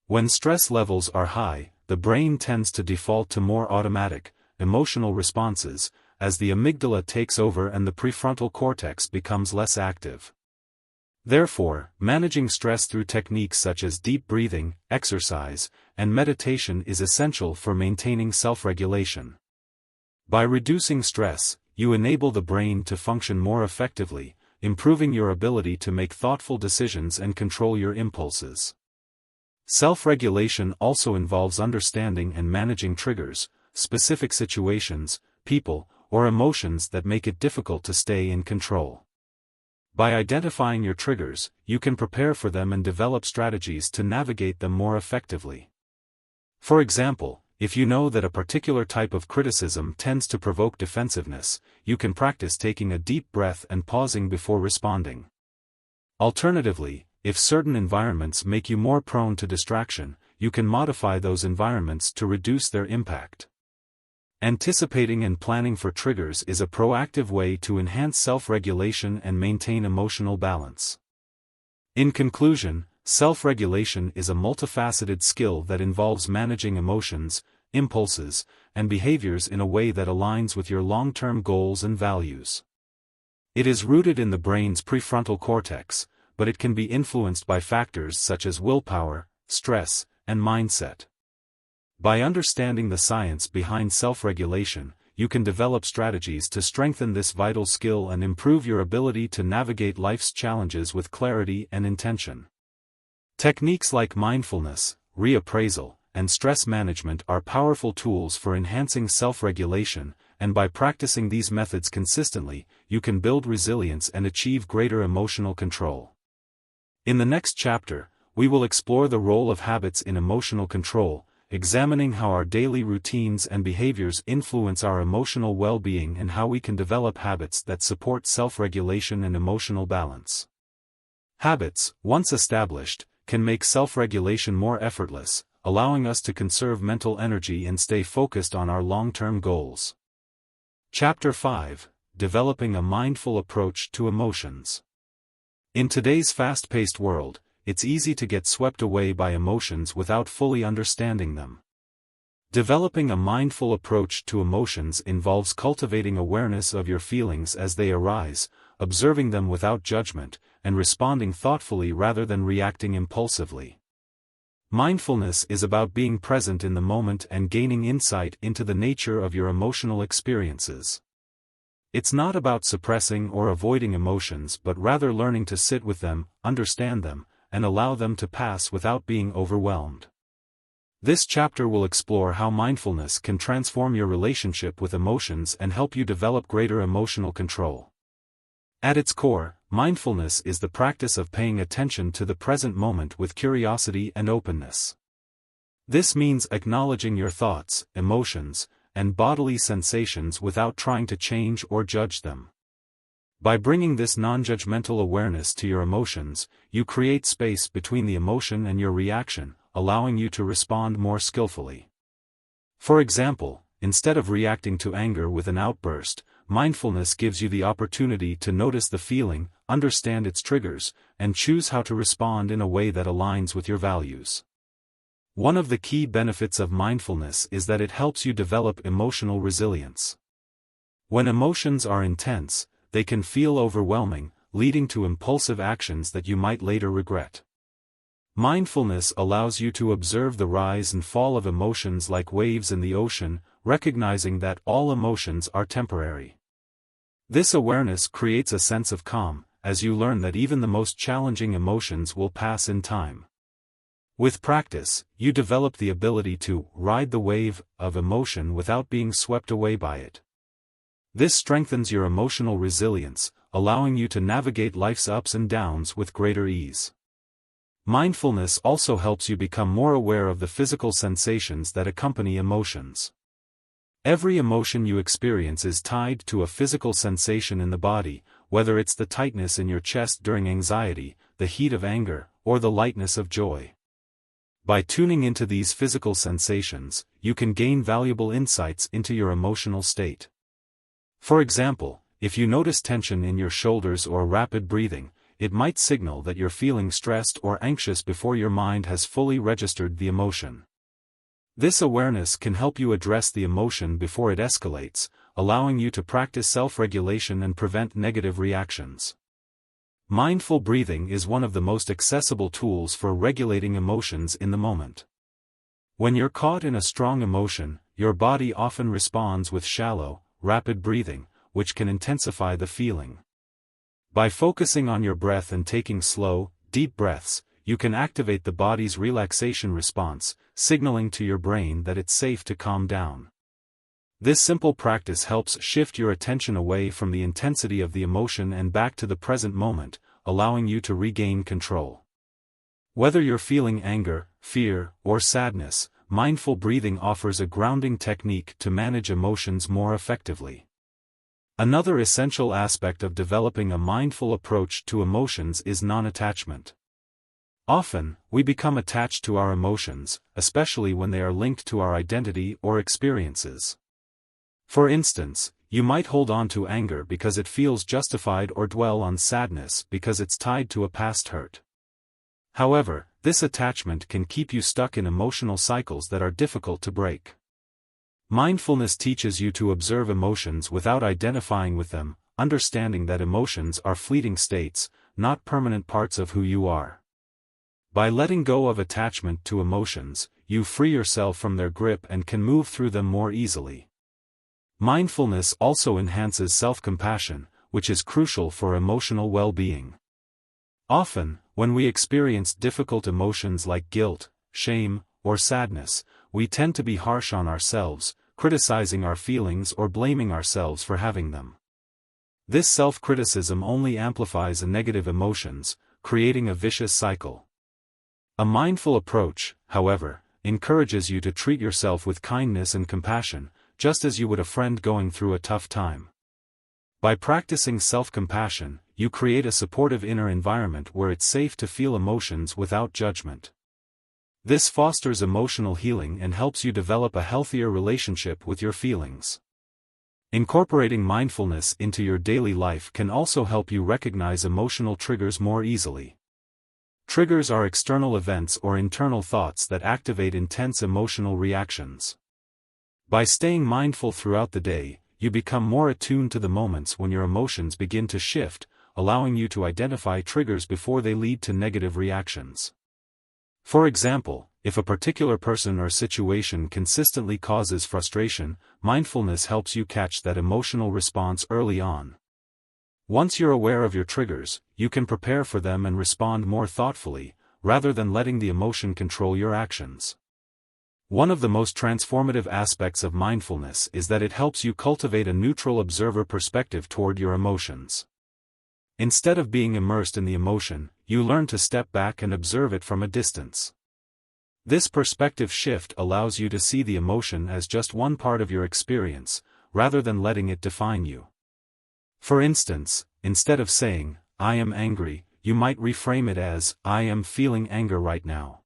When stress levels are high, the brain tends to default to more automatic, emotional responses, as the amygdala takes over and the prefrontal cortex becomes less active. Therefore, managing stress through techniques such as deep breathing, exercise, and meditation is essential for maintaining self-regulation. By reducing stress, you enable the brain to function more effectively, improving your ability to make thoughtful decisions and control your impulses. Self-regulation also involves understanding and managing triggers, specific situations, people, or emotions that make it difficult to stay in control. By identifying your triggers, you can prepare for them and develop strategies to navigate them more effectively. For example, if you know that a particular type of criticism tends to provoke defensiveness, you can practice taking a deep breath and pausing before responding. Alternatively, if certain environments make you more prone to distraction, you can modify those environments to reduce their impact. Anticipating and planning for triggers is a proactive way to enhance self-regulation and maintain emotional balance. In conclusion, self-regulation is a multifaceted skill that involves managing emotions, impulses, and behaviors in a way that aligns with your long-term goals and values. It is rooted in the brain's prefrontal cortex, but it can be influenced by factors such as willpower, stress, and mindset. By understanding the science behind self-regulation, you can develop strategies to strengthen this vital skill and improve your ability to navigate life's challenges with clarity and intention. Techniques like mindfulness, reappraisal, and stress management are powerful tools for enhancing self-regulation, and by practicing these methods consistently, you can build resilience and achieve greater emotional control. In the next chapter, we will explore the role of habits in emotional control, examining how our daily routines and behaviors influence our emotional well-being and how we can develop habits that support self-regulation and emotional balance. Habits, once established, can make self-regulation more effortless, allowing us to conserve mental energy and stay focused on our long-term goals. Chapter 5: Developing a Mindful Approach to Emotions. In today's fast-paced world, it's easy to get swept away by emotions without fully understanding them. Developing a mindful approach to emotions involves cultivating awareness of your feelings as they arise, observing them without judgment, and responding thoughtfully rather than reacting impulsively. Mindfulness is about being present in the moment and gaining insight into the nature of your emotional experiences. It's not about suppressing or avoiding emotions but rather learning to sit with them, understand them, and allow them to pass without being overwhelmed. This chapter will explore how mindfulness can transform your relationship with emotions and help you develop greater emotional control. At its core, mindfulness is the practice of paying attention to the present moment with curiosity and openness. This means acknowledging your thoughts, emotions, and bodily sensations without trying to change or judge them. By bringing this non-judgmental awareness to your emotions, you create space between the emotion and your reaction, allowing you to respond more skillfully. For example, instead of reacting to anger with an outburst, mindfulness gives you the opportunity to notice the feeling, understand its triggers, and choose how to respond in a way that aligns with your values. One of the key benefits of mindfulness is that it helps you develop emotional resilience. When emotions are intense, they can feel overwhelming, leading to impulsive actions that you might later regret. Mindfulness allows you to observe the rise and fall of emotions like waves in the ocean, recognizing that all emotions are temporary. This awareness creates a sense of calm, as you learn that even the most challenging emotions will pass in time. With practice, you develop the ability to ride the wave of emotion without being swept away by it. This strengthens your emotional resilience, allowing you to navigate life's ups and downs with greater ease. Mindfulness also helps you become more aware of the physical sensations that accompany emotions. Every emotion you experience is tied to a physical sensation in the body, whether it's the tightness in your chest during anxiety, the heat of anger, or the lightness of joy. By tuning into these physical sensations, you can gain valuable insights into your emotional state. For example, if you notice tension in your shoulders or rapid breathing, it might signal that you're feeling stressed or anxious before your mind has fully registered the emotion. This awareness can help you address the emotion before it escalates, allowing you to practice self-regulation and prevent negative reactions. Mindful breathing is one of the most accessible tools for regulating emotions in the moment. When you're caught in a strong emotion, your body often responds with shallow, rapid breathing, which can intensify the feeling. By focusing on your breath and taking slow, deep breaths, you can activate the body's relaxation response, signaling to your brain that it's safe to calm down. This simple practice helps shift your attention away from the intensity of the emotion and back to the present moment, allowing you to regain control. Whether you're feeling anger, fear, or sadness, mindful breathing offers a grounding technique to manage emotions more effectively. Another essential aspect of developing a mindful approach to emotions is non-attachment. Often, we become attached to our emotions, especially when they are linked to our identity or experiences. For instance, you might hold on to anger because it feels justified or dwell on sadness because it's tied to a past hurt. However, this attachment can keep you stuck in emotional cycles that are difficult to break. Mindfulness teaches you to observe emotions without identifying with them, understanding that emotions are fleeting states, not permanent parts of who you are. By letting go of attachment to emotions, you free yourself from their grip and can move through them more easily. Mindfulness also enhances self-compassion, which is crucial for emotional well-being. Often, when we experience difficult emotions like guilt, shame, or sadness, we tend to be harsh on ourselves, criticizing our feelings or blaming ourselves for having them. This self-criticism only amplifies negative emotions, creating a vicious cycle. A mindful approach, however, encourages you to treat yourself with kindness and compassion, just as you would a friend going through a tough time. By practicing self-compassion, you create a supportive inner environment where it's safe to feel emotions without judgment. This fosters emotional healing and helps you develop a healthier relationship with your feelings. Incorporating mindfulness into your daily life can also help you recognize emotional triggers more easily. Triggers are external events or internal thoughts that activate intense emotional reactions. By staying mindful throughout the day, you become more attuned to the moments when your emotions begin to shift, allowing you to identify triggers before they lead to negative reactions. For example, if a particular person or situation consistently causes frustration, mindfulness helps you catch that emotional response early on. Once you're aware of your triggers, you can prepare for them and respond more thoughtfully, rather than letting the emotion control your actions. One of the most transformative aspects of mindfulness is that it helps you cultivate a neutral observer perspective toward your emotions. Instead of being immersed in the emotion, you learn to step back and observe it from a distance. This perspective shift allows you to see the emotion as just one part of your experience, rather than letting it define you. For instance, instead of saying, "I am angry," you might reframe it as, "I am feeling anger right now."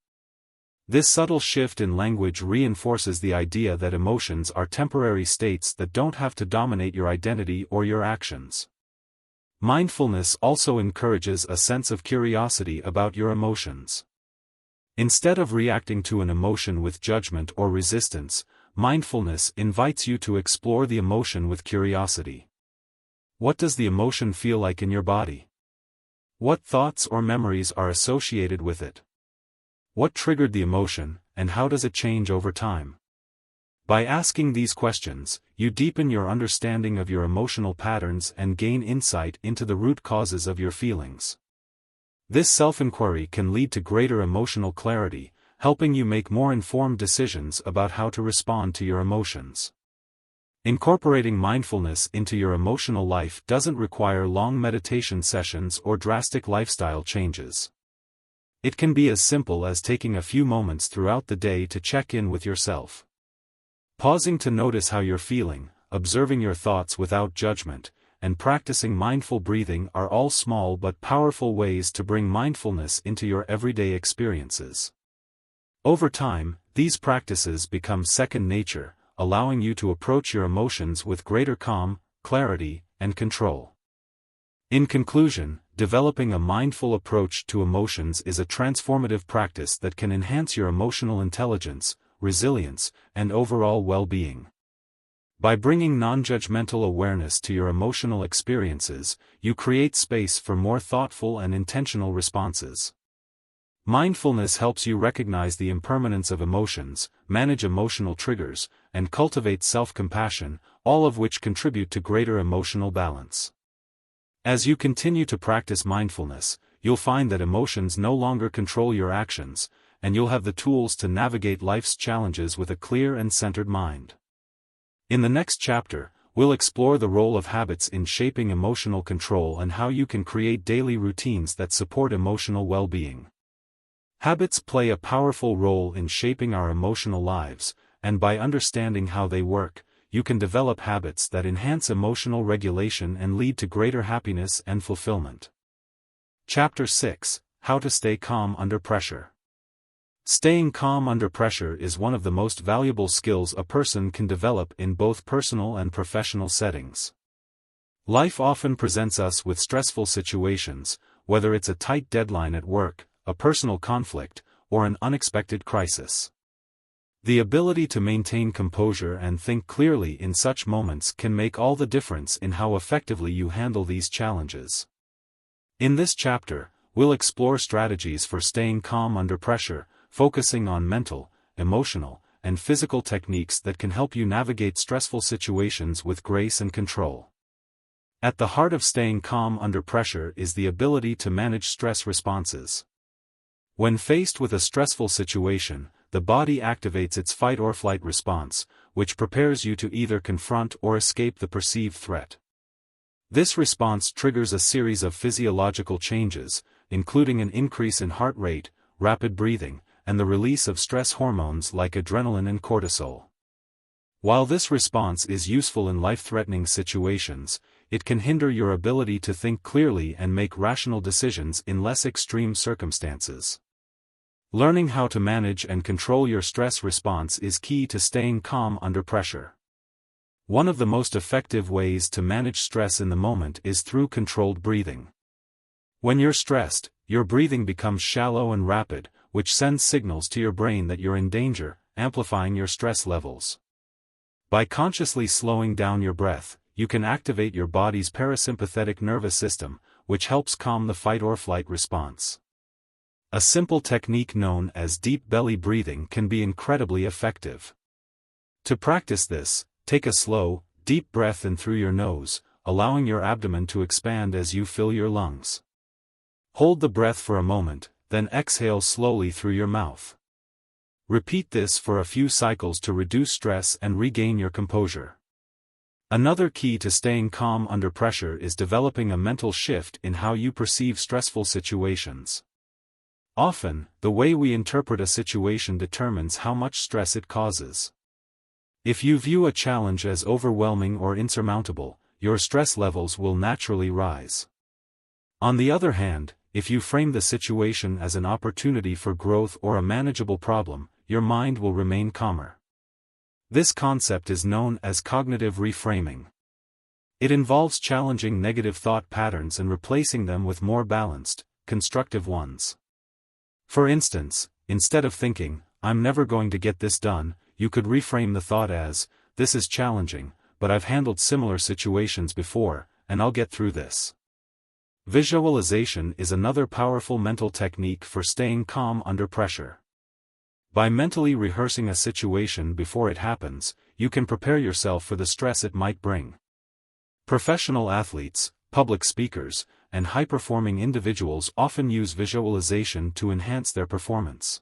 This subtle shift in language reinforces the idea that emotions are temporary states that don't have to dominate your identity or your actions. Mindfulness also encourages a sense of curiosity about your emotions. Instead of reacting to an emotion with judgment or resistance, mindfulness invites you to explore the emotion with curiosity. What does the emotion feel like in your body? What thoughts or memories are associated with it? What triggered the emotion, and how does it change over time? By asking these questions, you deepen your understanding of your emotional patterns and gain insight into the root causes of your feelings. This self-inquiry can lead to greater emotional clarity, helping you make more informed decisions about how to respond to your emotions. Incorporating mindfulness into your emotional life doesn't require long meditation sessions or drastic lifestyle changes. It can be as simple as taking a few moments throughout the day to check in with yourself. Pausing to notice how you're feeling, observing your thoughts without judgment, and practicing mindful breathing are all small but powerful ways to bring mindfulness into your everyday experiences. Over time, these practices become second nature, allowing you to approach your emotions with greater calm, clarity, and control. In conclusion, developing a mindful approach to emotions is a transformative practice that can enhance your emotional intelligence, resilience, and overall well-being. By bringing non-judgmental awareness to your emotional experiences, you create space for more thoughtful and intentional responses. Mindfulness helps you recognize the impermanence of emotions, manage emotional triggers, and cultivate self-compassion, all of which contribute to greater emotional balance. As you continue to practice mindfulness, you'll find that emotions no longer control your actions, and you'll have the tools to navigate life's challenges with a clear and centered mind. In the next chapter, we'll explore the role of habits in shaping emotional control and how you can create daily routines that support emotional well-being. Habits play a powerful role in shaping our emotional lives, and by understanding how they work, you can develop habits that enhance emotional regulation and lead to greater happiness and fulfillment. Chapter 6: How to Stay Calm Under Pressure. Staying calm under pressure is one of the most valuable skills a person can develop in both personal and professional settings. Life often presents us with stressful situations, whether it's a tight deadline at work, a personal conflict, or an unexpected crisis. The ability to maintain composure and think clearly in such moments can make all the difference in how effectively you handle these challenges. In this chapter, we'll explore strategies for staying calm under pressure, focusing on mental, emotional, and physical techniques that can help you navigate stressful situations with grace and control. At the heart of staying calm under pressure is the ability to manage stress responses. When faced with a stressful situation, the body activates its fight-or-flight response, which prepares you to either confront or escape the perceived threat. This response triggers a series of physiological changes, including an increase in heart rate, rapid breathing, and the release of stress hormones like adrenaline and cortisol. While this response is useful in life-threatening situations, it can hinder your ability to think clearly and make rational decisions in less extreme circumstances. Learning how to manage and control your stress response is key to staying calm under pressure. One of the most effective ways to manage stress in the moment is through controlled breathing. When you're stressed, your breathing becomes shallow and rapid, which sends signals to your brain that you're in danger, amplifying your stress levels. By consciously slowing down your breath, you can activate your body's parasympathetic nervous system, which helps calm the fight-or-flight response. A simple technique known as deep belly breathing can be incredibly effective. To practice this, take a slow, deep breath in through your nose, allowing your abdomen to expand as you fill your lungs. Hold the breath for a moment, then exhale slowly through your mouth. Repeat this for a few cycles to reduce stress and regain your composure. Another key to staying calm under pressure is developing a mental shift in how you perceive stressful situations. Often, the way we interpret a situation determines how much stress it causes. If you view a challenge as overwhelming or insurmountable, your stress levels will naturally rise. On the other hand, if you frame the situation as an opportunity for growth or a manageable problem, your mind will remain calmer. This concept is known as cognitive reframing. It involves challenging negative thought patterns and replacing them with more balanced, constructive ones. For instance, instead of thinking, "I'm never going to get this done," you could reframe the thought as, "This is challenging, but I've handled similar situations before, and I'll get through this." Visualization is another powerful mental technique for staying calm under pressure. By mentally rehearsing a situation before it happens, you can prepare yourself for the stress it might bring. Professional athletes, public speakers, and high-performing individuals often use visualization to enhance their performance.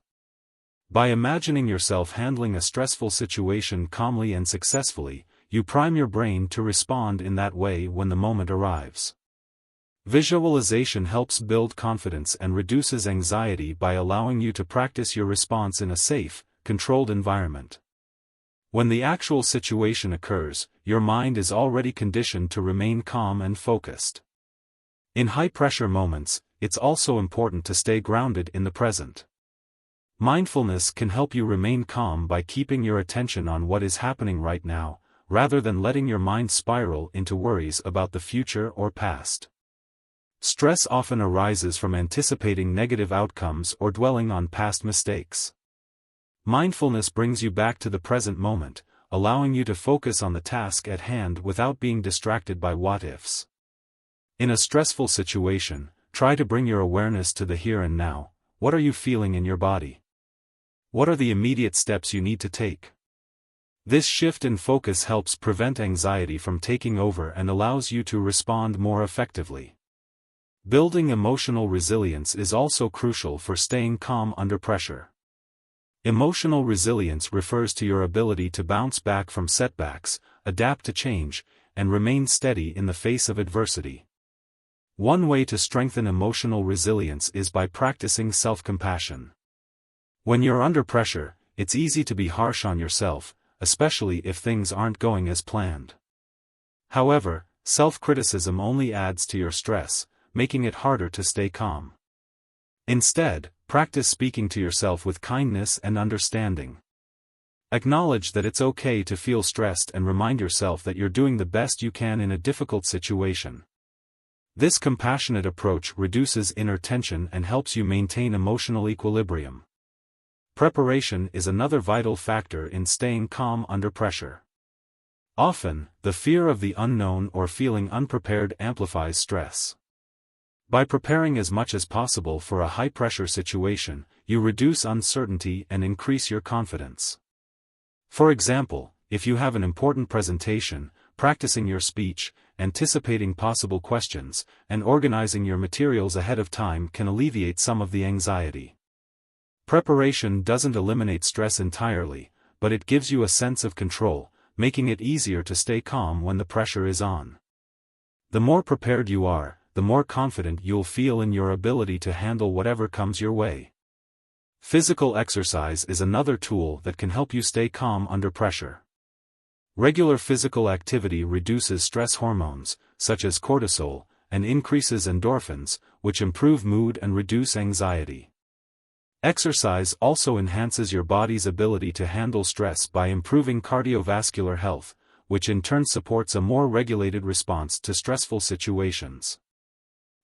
By imagining yourself handling a stressful situation calmly and successfully, you prime your brain to respond in that way when the moment arrives. Visualization helps build confidence and reduces anxiety by allowing you to practice your response in a safe, controlled environment. When the actual situation occurs, your mind is already conditioned to remain calm and focused. In high-pressure moments, it's also important to stay grounded in the present. Mindfulness can help you remain calm by keeping your attention on what is happening right now, rather than letting your mind spiral into worries about the future or past. Stress often arises from anticipating negative outcomes or dwelling on past mistakes. Mindfulness brings you back to the present moment, allowing you to focus on the task at hand without being distracted by what-ifs. In a stressful situation, try to bring your awareness to the here and now. What are you feeling in your body? What are the immediate steps you need to take? This shift in focus helps prevent anxiety from taking over and allows you to respond more effectively. Building emotional resilience is also crucial for staying calm under pressure. Emotional resilience refers to your ability to bounce back from setbacks, adapt to change, and remain steady in the face of adversity. One way to strengthen emotional resilience is by practicing self-compassion. When you're under pressure, it's easy to be harsh on yourself, especially if things aren't going as planned. However, self-criticism only adds to your stress, making it harder to stay calm. Instead, practice speaking to yourself with kindness and understanding. Acknowledge that it's okay to feel stressed and remind yourself that you're doing the best you can in a difficult situation. This compassionate approach reduces inner tension and helps you maintain emotional equilibrium. Preparation is another vital factor in staying calm under pressure. Often, the fear of the unknown or feeling unprepared amplifies stress. By preparing as much as possible for a high-pressure situation, you reduce uncertainty and increase your confidence. For example, if you have an important presentation, practicing your speech, anticipating possible questions, and organizing your materials ahead of time can alleviate some of the anxiety. Preparation doesn't eliminate stress entirely, but it gives you a sense of control, making it easier to stay calm when the pressure is on. The more prepared you are, the more confident you'll feel in your ability to handle whatever comes your way. Physical exercise is another tool that can help you stay calm under pressure. Regular physical activity reduces stress hormones, such as cortisol, and increases endorphins, which improve mood and reduce anxiety. Exercise also enhances your body's ability to handle stress by improving cardiovascular health, which in turn supports a more regulated response to stressful situations.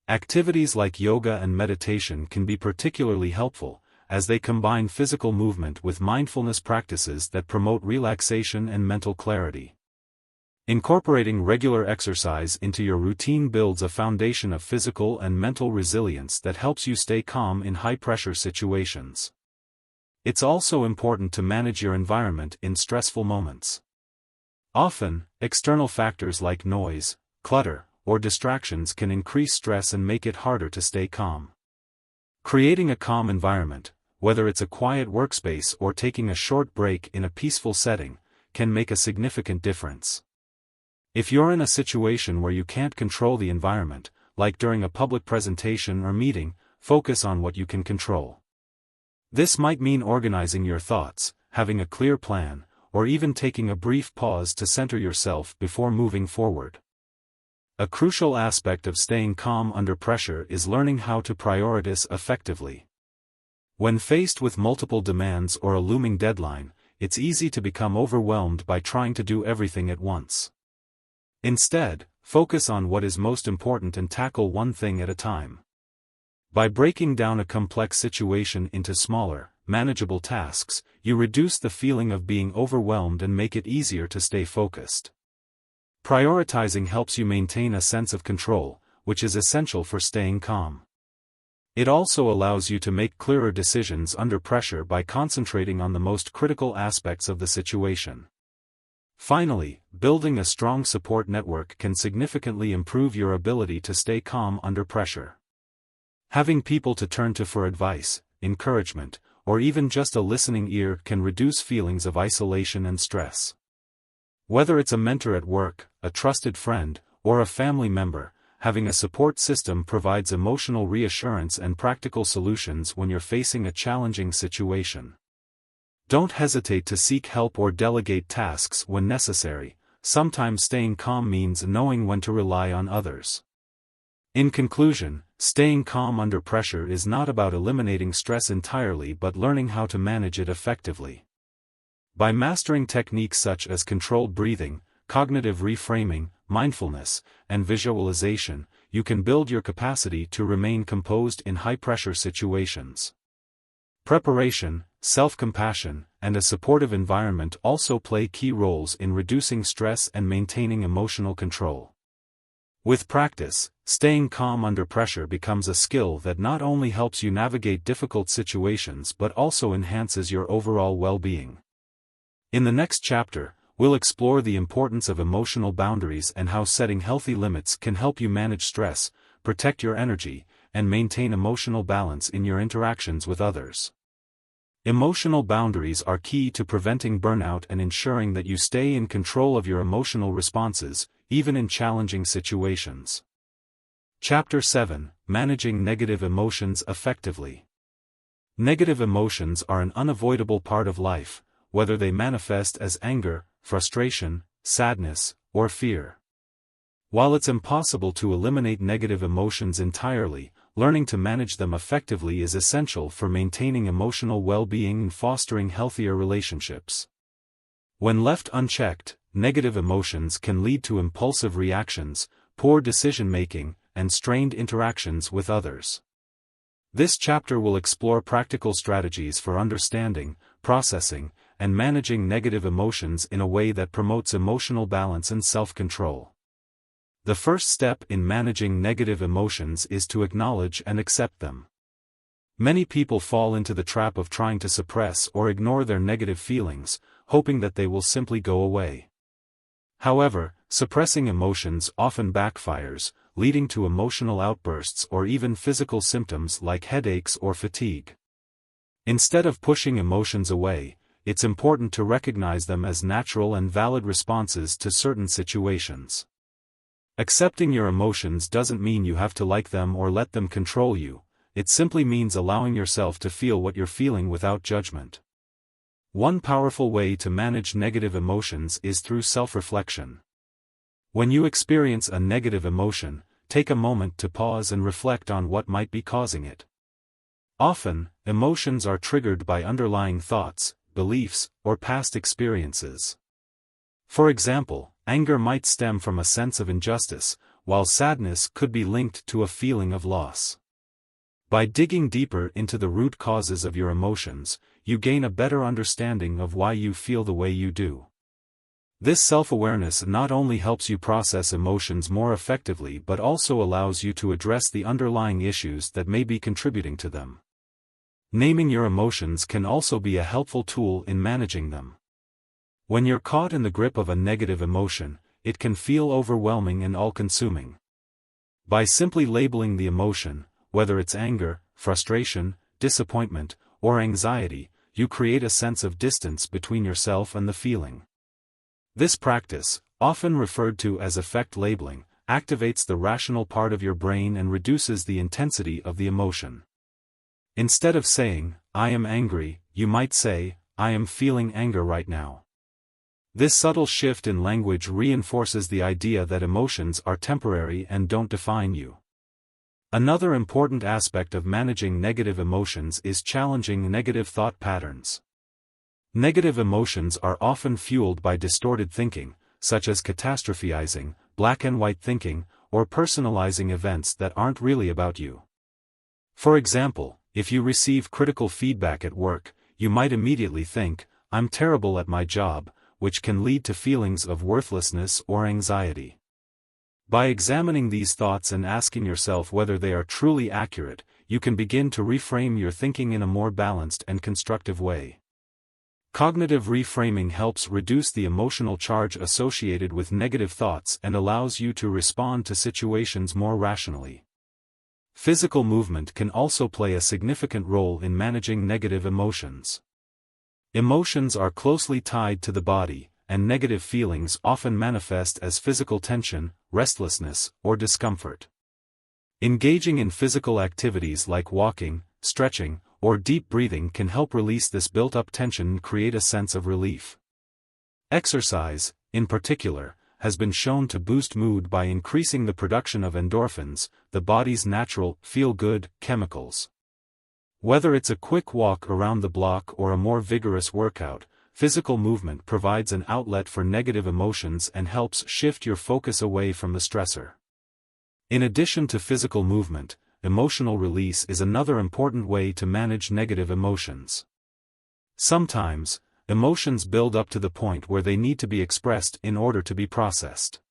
Activities like yoga and meditation can be particularly helpful, as they combine physical movement with mindfulness practices that promote relaxation and mental clarity. Incorporating regular exercise into your routine builds a foundation of physical and mental resilience that helps you stay calm in high-pressure situations. It's also important to manage your environment in stressful moments. Often, external factors like noise, clutter, or distractions can increase stress and make it harder to stay calm. Creating a calm environment, whether it's a quiet workspace or taking a short break in a peaceful setting, can make a significant difference. If you're in a situation where you can't control the environment, like during a public presentation or meeting, focus on what you can control. This might mean organizing your thoughts, having a clear plan, or even taking a brief pause to center yourself before moving forward. A crucial aspect of staying calm under pressure is learning how to prioritize effectively. When faced with multiple demands or a looming deadline, it's easy to become overwhelmed by trying to do everything at once. Instead, focus on what is most important and tackle one thing at a time. By breaking down a complex situation into smaller, manageable tasks, you reduce the feeling of being overwhelmed and make it easier to stay focused. Prioritizing helps you maintain a sense of control, which is essential for staying calm. It also allows you to make clearer decisions under pressure by concentrating on the most critical aspects of the situation. Finally, building a strong support network can significantly improve your ability to stay calm under pressure. Having people to turn to for advice, encouragement, or even just a listening ear can reduce feelings of isolation and stress. Whether it's a mentor at work, a trusted friend, or a family member, having a support system provides emotional reassurance and practical solutions when you're facing a challenging situation. Don't hesitate to seek help or delegate tasks when necessary. Sometimes staying calm means knowing when to rely on others. In conclusion, staying calm under pressure is not about eliminating stress entirely but learning how to manage it effectively. By mastering techniques such as controlled breathing, cognitive reframing, mindfulness, and visualization, you can build your capacity to remain composed in high-pressure situations. Preparation, self-compassion, and a supportive environment also play key roles in reducing stress and maintaining emotional control. With practice, staying calm under pressure becomes a skill that not only helps you navigate difficult situations but also enhances your overall well-being. In the next chapter, we'll explore the importance of emotional boundaries and how setting healthy limits can help you manage stress, protect your energy, and maintain emotional balance in your interactions with others. Emotional boundaries are key to preventing burnout and ensuring that you stay in control of your emotional responses, even in challenging situations. Chapter 7: Managing Negative Emotions Effectively. Negative emotions are an unavoidable part of life, whether they manifest as anger, frustration, sadness, or fear. While it's impossible to eliminate negative emotions entirely, learning to manage them effectively is essential for maintaining emotional well-being and fostering healthier relationships. When left unchecked, negative emotions can lead to impulsive reactions, poor decision-making, and strained interactions with others. This chapter will explore practical strategies for understanding, processing, and managing negative emotions in a way that promotes emotional balance and self-control. The first step in managing negative emotions is to acknowledge and accept them. Many people fall into the trap of trying to suppress or ignore their negative feelings, hoping that they will simply go away. However, suppressing emotions often backfires, leading to emotional outbursts or even physical symptoms like headaches or fatigue. Instead of pushing emotions away, it's important to recognize them as natural and valid responses to certain situations. Accepting your emotions doesn't mean you have to like them or let them control you, it simply means allowing yourself to feel what you're feeling without judgment. One powerful way to manage negative emotions is through self-reflection. When you experience a negative emotion, take a moment to pause and reflect on what might be causing it. Often, emotions are triggered by underlying thoughts, beliefs, or past experiences. For example, anger might stem from a sense of injustice, while sadness could be linked to a feeling of loss. By digging deeper into the root causes of your emotions, you gain a better understanding of why you feel the way you do. This self-awareness not only helps you process emotions more effectively but also allows you to address the underlying issues that may be contributing to them. Naming your emotions can also be a helpful tool in managing them. When you're caught in the grip of a negative emotion, it can feel overwhelming and all-consuming. By simply labeling the emotion, whether it's anger, frustration, disappointment, or anxiety, you create a sense of distance between yourself and the feeling. This practice, often referred to as affect labeling, activates the rational part of your brain and reduces the intensity of the emotion. Instead of saying, "I am angry," you might say, "I am feeling anger right now." This subtle shift in language reinforces the idea that emotions are temporary and don't define you. Another important aspect of managing negative emotions is challenging negative thought patterns. Negative emotions are often fueled by distorted thinking, such as catastrophizing, black-and-white thinking, or personalizing events that aren't really about you. For example, if you receive critical feedback at work, you might immediately think, "I'm terrible at my job," which can lead to feelings of worthlessness or anxiety. By examining these thoughts and asking yourself whether they are truly accurate, you can begin to reframe your thinking in a more balanced and constructive way. Cognitive reframing helps reduce the emotional charge associated with negative thoughts and allows you to respond to situations more rationally. Physical movement can also play a significant role in managing negative emotions. Emotions are closely tied to the body, and negative feelings often manifest as physical tension, restlessness, or discomfort. Engaging in physical activities like walking, stretching, or deep breathing can help release this built-up tension and create a sense of relief. Exercise, in particular, has been shown to boost mood by increasing the production of endorphins, the body's natural, feel-good chemicals. Whether it's a quick walk around the block or a more vigorous workout, physical movement provides an outlet for negative emotions and helps shift your focus away from the stressor. In addition to physical movement, emotional release is another important way to manage negative emotions. Sometimes, emotions build up to the point where they need to be expressed in order to be processed.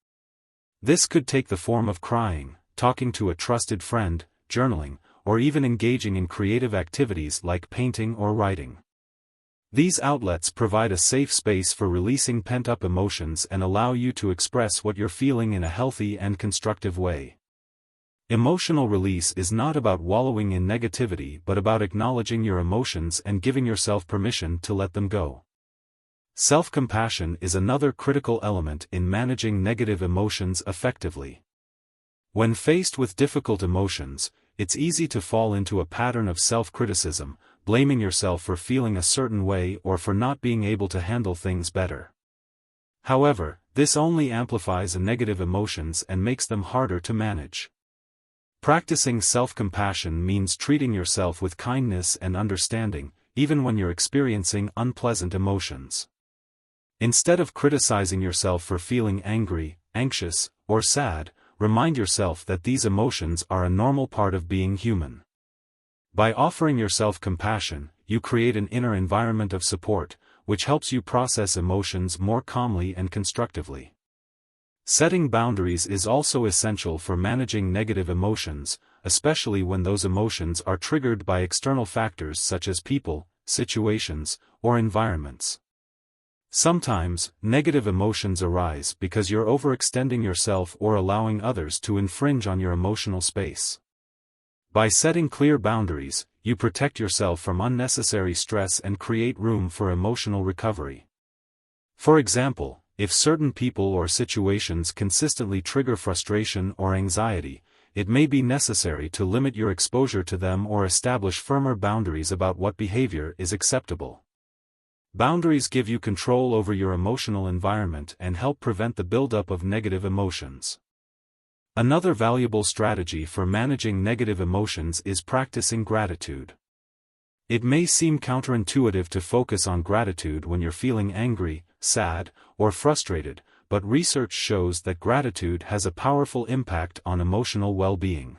This could take the form of crying, talking to a trusted friend, journaling, or even engaging in creative activities like painting or writing. These outlets provide a safe space for releasing pent-up emotions and allow you to express what you're feeling in a healthy and constructive way. Emotional release is not about wallowing in negativity but about acknowledging your emotions and giving yourself permission to let them go. Self-compassion is another critical element in managing negative emotions effectively. When faced with difficult emotions, it's easy to fall into a pattern of self-criticism, blaming yourself for feeling a certain way or for not being able to handle things better. However, this only amplifies negative emotions and makes them harder to manage. Practicing self-compassion means treating yourself with kindness and understanding, even when you're experiencing unpleasant emotions. Instead of criticizing yourself for feeling angry, anxious, or sad, remind yourself that these emotions are a normal part of being human. By offering yourself compassion, you create an inner environment of support, which helps you process emotions more calmly and constructively. Setting boundaries is also essential for managing negative emotions, especially when those emotions are triggered by external factors such as people, situations, or environments. Sometimes, negative emotions arise because you're overextending yourself or allowing others to infringe on your emotional space. By setting clear boundaries, you protect yourself from unnecessary stress and create room for emotional recovery. For example, if certain people or situations consistently trigger frustration or anxiety, it may be necessary to limit your exposure to them or establish firmer boundaries about what behavior is acceptable. Boundaries give you control over your emotional environment and help prevent the buildup of negative emotions. Another valuable strategy for managing negative emotions is practicing gratitude. It may seem counterintuitive to focus on gratitude when you're feeling angry, sad, or frustrated, but research shows that gratitude has a powerful impact on emotional well-being.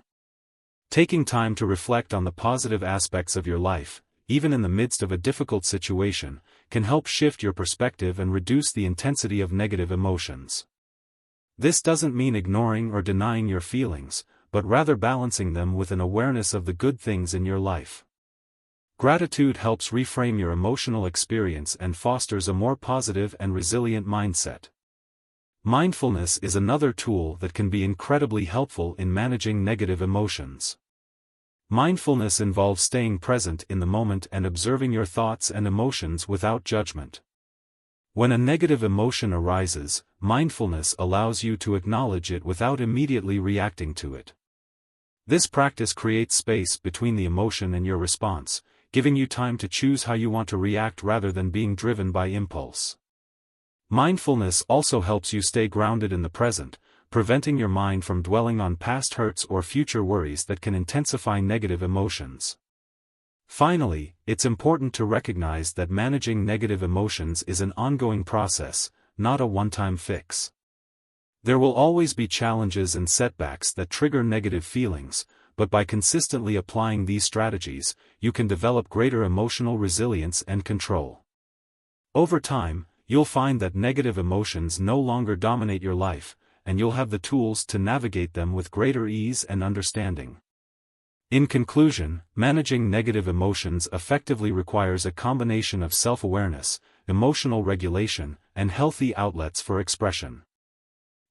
Taking time to reflect on the positive aspects of your life, even in the midst of a difficult situation, can help shift your perspective and reduce the intensity of negative emotions. This doesn't mean ignoring or denying your feelings, but rather balancing them with an awareness of the good things in your life. Gratitude helps reframe your emotional experience and fosters a more positive and resilient mindset. Mindfulness is another tool that can be incredibly helpful in managing negative emotions. Mindfulness involves staying present in the moment and observing your thoughts and emotions without judgment. When a negative emotion arises, mindfulness allows you to acknowledge it without immediately reacting to it. This practice creates space between the emotion and your response, giving you time to choose how you want to react rather than being driven by impulse. Mindfulness also helps you stay grounded in the present, preventing your mind from dwelling on past hurts or future worries that can intensify negative emotions. Finally, it's important to recognize that managing negative emotions is an ongoing process, not a one-time fix. There will always be challenges and setbacks that trigger negative feelings, but by consistently applying these strategies, you can develop greater emotional resilience and control. Over time, you'll find that negative emotions no longer dominate your life, and you'll have the tools to navigate them with greater ease and understanding. In conclusion, managing negative emotions effectively requires a combination of self-awareness, emotional regulation, and healthy outlets for expression.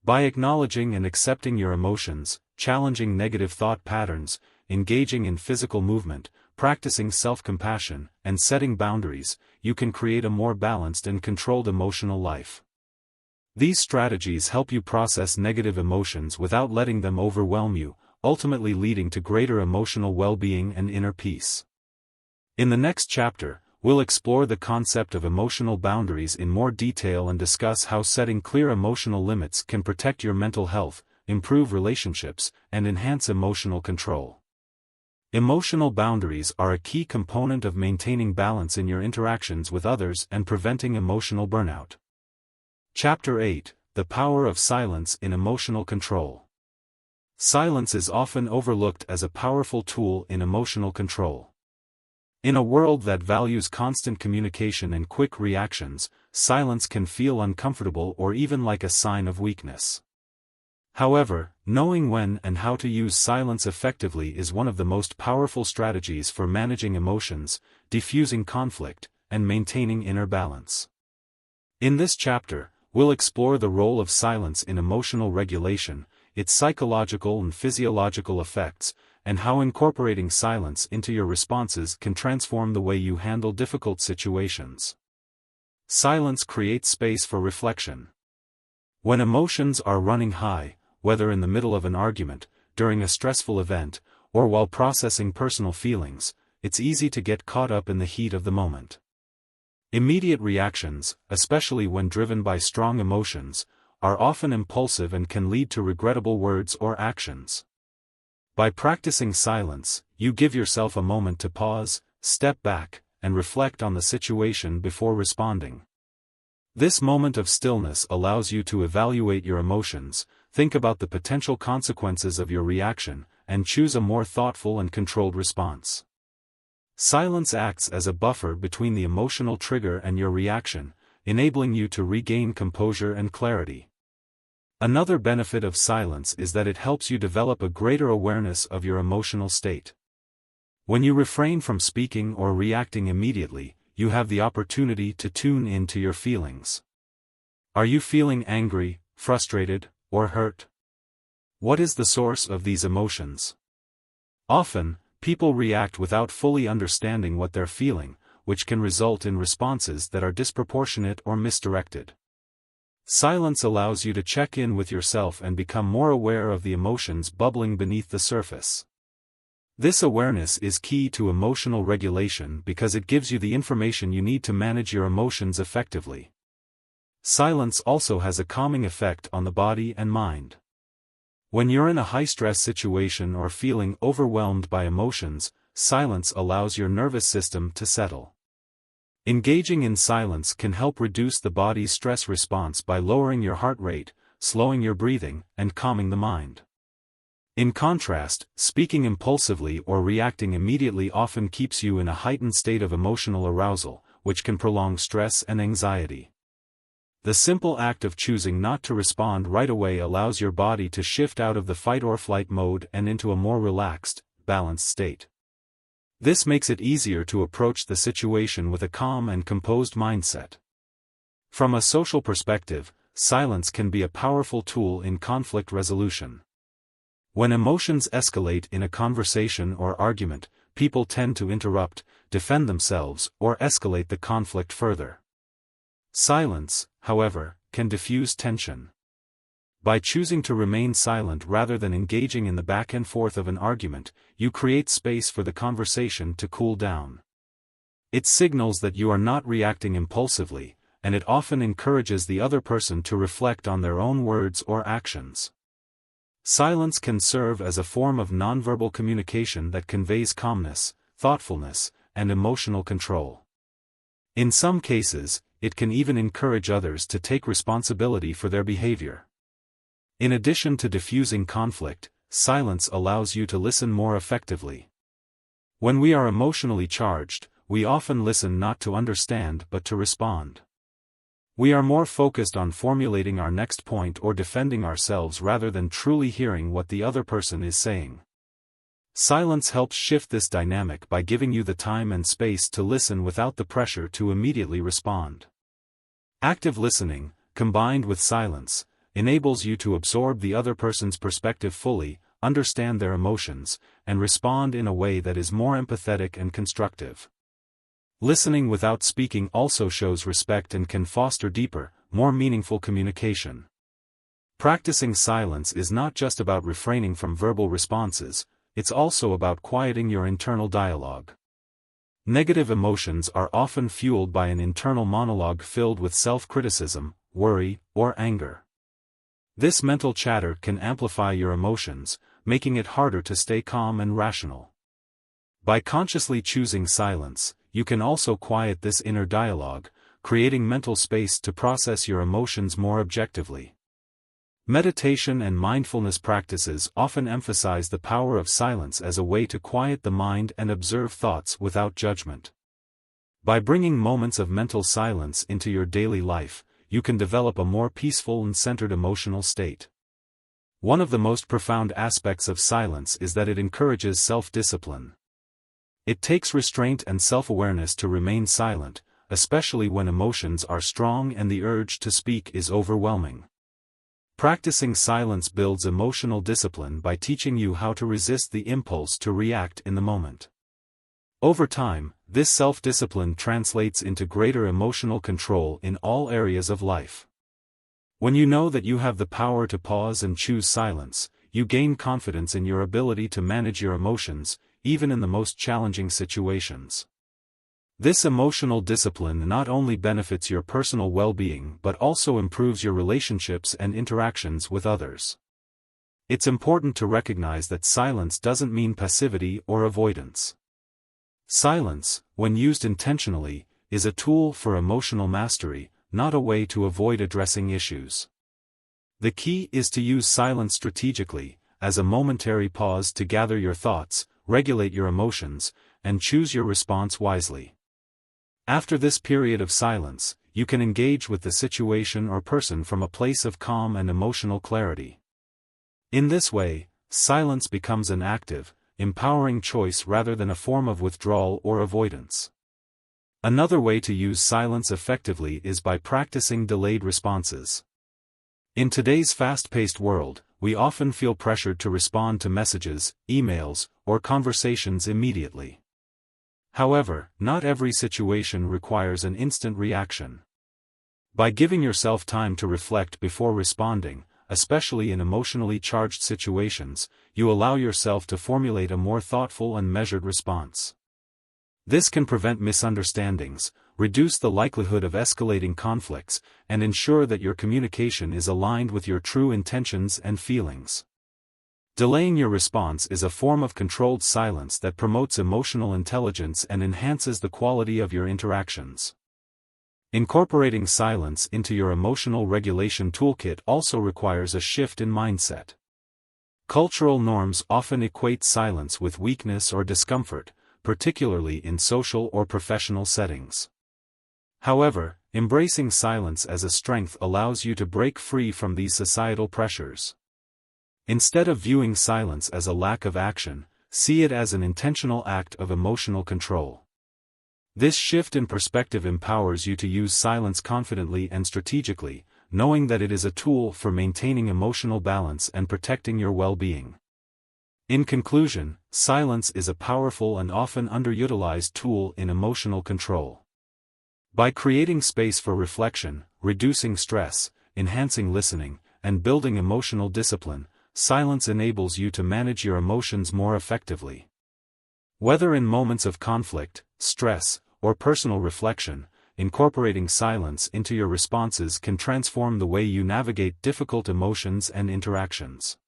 By acknowledging and accepting your emotions, challenging negative thought patterns, engaging in physical movement, practicing self-compassion, and setting boundaries, you can create a more balanced and controlled emotional life. These strategies help you process negative emotions without letting them overwhelm you, ultimately leading to greater emotional well-being and inner peace. In the next chapter, we'll explore the concept of emotional boundaries in more detail and discuss how setting clear emotional limits can protect your mental health, improve relationships, and enhance emotional control. Emotional boundaries are a key component of maintaining balance in your interactions with others and preventing emotional burnout. Chapter 8: The Power of Silence in Emotional Control. Silence is often overlooked as a powerful tool in emotional control. In a world that values constant communication and quick reactions, silence can feel uncomfortable or even like a sign of weakness. However, knowing when and how to use silence effectively is one of the most powerful strategies for managing emotions, diffusing conflict, and maintaining inner balance. In this chapter, we'll explore the role of silence in emotional regulation, its psychological and physiological effects, and how incorporating silence into your responses can transform the way you handle difficult situations. Silence creates space for reflection. When emotions are running high, whether in the middle of an argument, during a stressful event, or while processing personal feelings, it's easy to get caught up in the heat of the moment. Immediate reactions, especially when driven by strong emotions, are often impulsive and can lead to regrettable words or actions. By practicing silence, you give yourself a moment to pause, step back, and reflect on the situation before responding. This moment of stillness allows you to evaluate your emotions, think about the potential consequences of your reaction, and choose a more thoughtful and controlled response. Silence acts as a buffer between the emotional trigger and your reaction, enabling you to regain composure and clarity. Another benefit of silence is that it helps you develop a greater awareness of your emotional state. When you refrain from speaking or reacting immediately, you have the opportunity to tune into your feelings. Are you feeling angry, frustrated, or hurt? What is the source of these emotions? Often, people react without fully understanding what they're feeling, which can result in responses that are disproportionate or misdirected. Silence allows you to check in with yourself and become more aware of the emotions bubbling beneath the surface. This awareness is key to emotional regulation because it gives you the information you need to manage your emotions effectively. Silence also has a calming effect on the body and mind. When you're in a high-stress situation or feeling overwhelmed by emotions, silence allows your nervous system to settle. Engaging in silence can help reduce the body's stress response by lowering your heart rate, slowing your breathing, and calming the mind. In contrast, speaking impulsively or reacting immediately often keeps you in a heightened state of emotional arousal, which can prolong stress and anxiety. The simple act of choosing not to respond right away allows your body to shift out of the fight-or-flight mode and into a more relaxed, balanced state. This makes it easier to approach the situation with a calm and composed mindset. From a social perspective, silence can be a powerful tool in conflict resolution. When emotions escalate in a conversation or argument, people tend to interrupt, defend themselves, or escalate the conflict further. Silence, however, can diffuse tension. By choosing to remain silent rather than engaging in the back and forth of an argument, you create space for the conversation to cool down. It signals that you are not reacting impulsively, and it often encourages the other person to reflect on their own words or actions. Silence can serve as a form of nonverbal communication that conveys calmness, thoughtfulness, and emotional control. In some cases, it can even encourage others to take responsibility for their behavior. In addition to diffusing conflict, silence allows you to listen more effectively. When we are emotionally charged, we often listen not to understand but to respond. We are more focused on formulating our next point or defending ourselves rather than truly hearing what the other person is saying. Silence helps shift this dynamic by giving you the time and space to listen without the pressure to immediately respond. Active listening, combined with silence, enables you to absorb the other person's perspective fully, understand their emotions, and respond in a way that is more empathetic and constructive. Listening without speaking also shows respect and can foster deeper, more meaningful communication. Practicing silence is not just about refraining from verbal responses, it's also about quieting your internal dialogue. Negative emotions are often fueled by an internal monologue filled with self-criticism, worry, or anger. This mental chatter can amplify your emotions, making it harder to stay calm and rational. By consciously choosing silence, you can also quiet this inner dialogue, creating mental space to process your emotions more objectively. Meditation and mindfulness practices often emphasize the power of silence as a way to quiet the mind and observe thoughts without judgment. By bringing moments of mental silence into your daily life, you can develop a more peaceful and centered emotional state. One of the most profound aspects of silence is that it encourages self-discipline. It takes restraint and self-awareness to remain silent, especially when emotions are strong and the urge to speak is overwhelming. Practicing silence builds emotional discipline by teaching you how to resist the impulse to react in the moment. Over time, this self-discipline translates into greater emotional control in all areas of life. When you know that you have the power to pause and choose silence, you gain confidence in your ability to manage your emotions, even in the most challenging situations. This emotional discipline not only benefits your personal well-being but also improves your relationships and interactions with others. It's important to recognize that silence doesn't mean passivity or avoidance. Silence, when used intentionally, is a tool for emotional mastery, not a way to avoid addressing issues. The key is to use silence strategically, as a momentary pause to gather your thoughts, regulate your emotions, and choose your response wisely. After this period of silence, you can engage with the situation or person from a place of calm and emotional clarity. In this way, silence becomes an active, empowering choice rather than a form of withdrawal or avoidance. Another way to use silence effectively is by practicing delayed responses. In today's fast-paced world, we often feel pressured to respond to messages, emails, or conversations immediately. However, not every situation requires an instant reaction. By giving yourself time to reflect before responding, especially in emotionally charged situations, you allow yourself to formulate a more thoughtful and measured response. This can prevent misunderstandings, reduce the likelihood of escalating conflicts, and ensure that your communication is aligned with your true intentions and feelings. Delaying your response is a form of controlled silence that promotes emotional intelligence and enhances the quality of your interactions. Incorporating silence into your emotional regulation toolkit also requires a shift in mindset. Cultural norms often equate silence with weakness or discomfort, particularly in social or professional settings. However, embracing silence as a strength allows you to break free from these societal pressures. Instead of viewing silence as a lack of action, see it as an intentional act of emotional control. This shift in perspective empowers you to use silence confidently and strategically, knowing that it is a tool for maintaining emotional balance and protecting your well-being. In conclusion, silence is a powerful and often underutilized tool in emotional control. By creating space for reflection, reducing stress, enhancing listening, and building emotional discipline, silence enables you to manage your emotions more effectively. Whether in moments of conflict, stress, or personal reflection, incorporating silence into your responses can transform the way you navigate difficult emotions and interactions.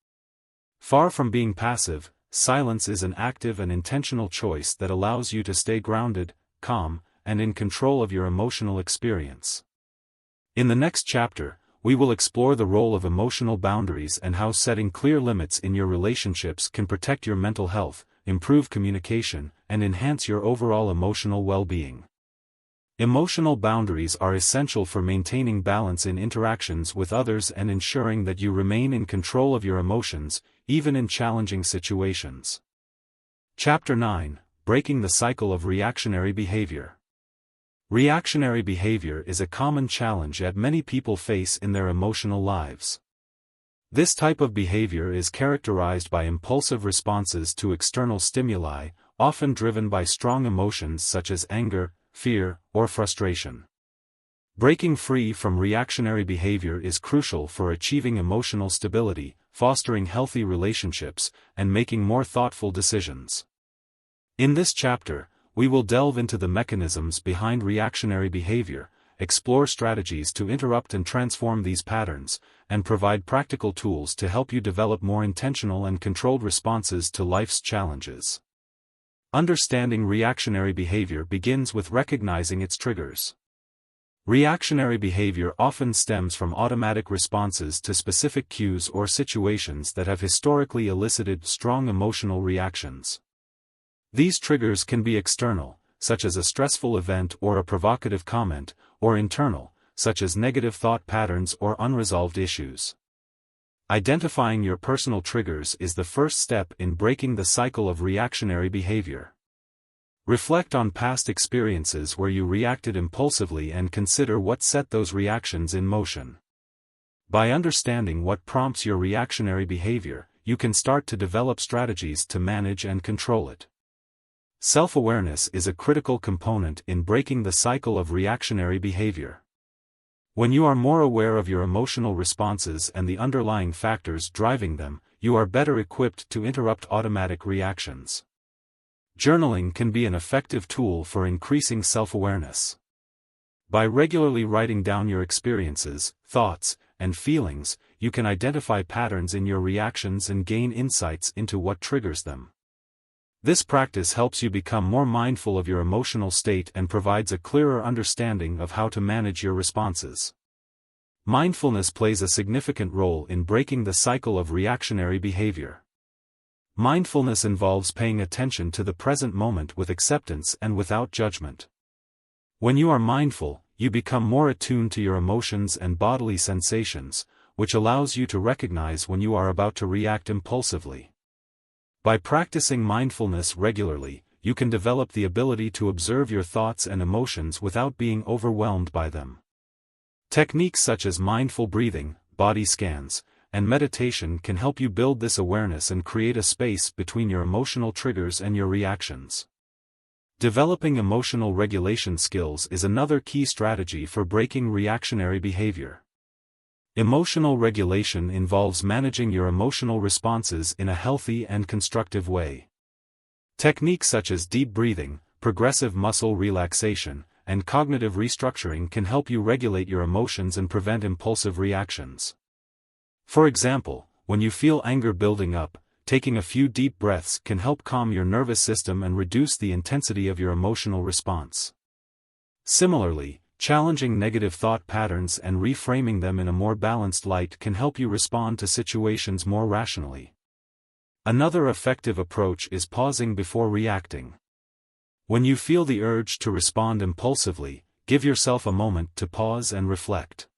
Far from being passive, silence is an active and intentional choice that allows you to stay grounded, calm, and in control of your emotional experience. In the next chapter, we will explore the role of emotional boundaries and how setting clear limits in your relationships can protect your mental health, improve communication, and enhance your overall emotional well-being. Emotional boundaries are essential for maintaining balance in interactions with others and ensuring that you remain in control of your emotions, even in challenging situations. Chapter 9: Breaking the Cycle of Reactionary Behavior. Reactionary behavior is a common challenge that many people face in their emotional lives. This type of behavior is characterized by impulsive responses to external stimuli, often driven by strong emotions such as anger, fear, or frustration. Breaking free from reactionary behavior is crucial for achieving emotional stability, fostering healthy relationships, and making more thoughtful decisions. In this chapter, we will delve into the mechanisms behind reactionary behavior, explore strategies to interrupt and transform these patterns, and provide practical tools to help you develop more intentional and controlled responses to life's challenges. Understanding reactionary behavior begins with recognizing its triggers. Reactionary behavior often stems from automatic responses to specific cues or situations that have historically elicited strong emotional reactions. These triggers can be external, such as a stressful event or a provocative comment, or internal, such as negative thought patterns or unresolved issues. Identifying your personal triggers is the first step in breaking the cycle of reactionary behavior. Reflect on past experiences where you reacted impulsively and consider what set those reactions in motion. By understanding what prompts your reactionary behavior, you can start to develop strategies to manage and control it. Self-awareness is a critical component in breaking the cycle of reactionary behavior. When you are more aware of your emotional responses and the underlying factors driving them, you are better equipped to interrupt automatic reactions. Journaling can be an effective tool for increasing self-awareness. By regularly writing down your experiences, thoughts, and feelings, you can identify patterns in your reactions and gain insights into what triggers them. This practice helps you become more mindful of your emotional state and provides a clearer understanding of how to manage your responses. Mindfulness plays a significant role in breaking the cycle of reactionary behavior. Mindfulness involves paying attention to the present moment with acceptance and without judgment. When you are mindful, you become more attuned to your emotions and bodily sensations, which allows you to recognize when you are about to react impulsively. By practicing mindfulness regularly, you can develop the ability to observe your thoughts and emotions without being overwhelmed by them. Techniques such as mindful breathing, body scans, and meditation can help you build this awareness and create a space between your emotional triggers and your reactions. Developing emotional regulation skills is another key strategy for breaking reactionary behavior. Emotional regulation involves managing your emotional responses in a healthy and constructive way. Techniques such as deep breathing, progressive muscle relaxation, and cognitive restructuring can help you regulate your emotions and prevent impulsive reactions. For example, when you feel anger building up, taking a few deep breaths can help calm your nervous system and reduce the intensity of your emotional response. Similarly, challenging negative thought patterns and reframing them in a more balanced light can help you respond to situations more rationally. Another effective approach is pausing before reacting. When you feel the urge to respond impulsively, give yourself a moment to pause and reflect.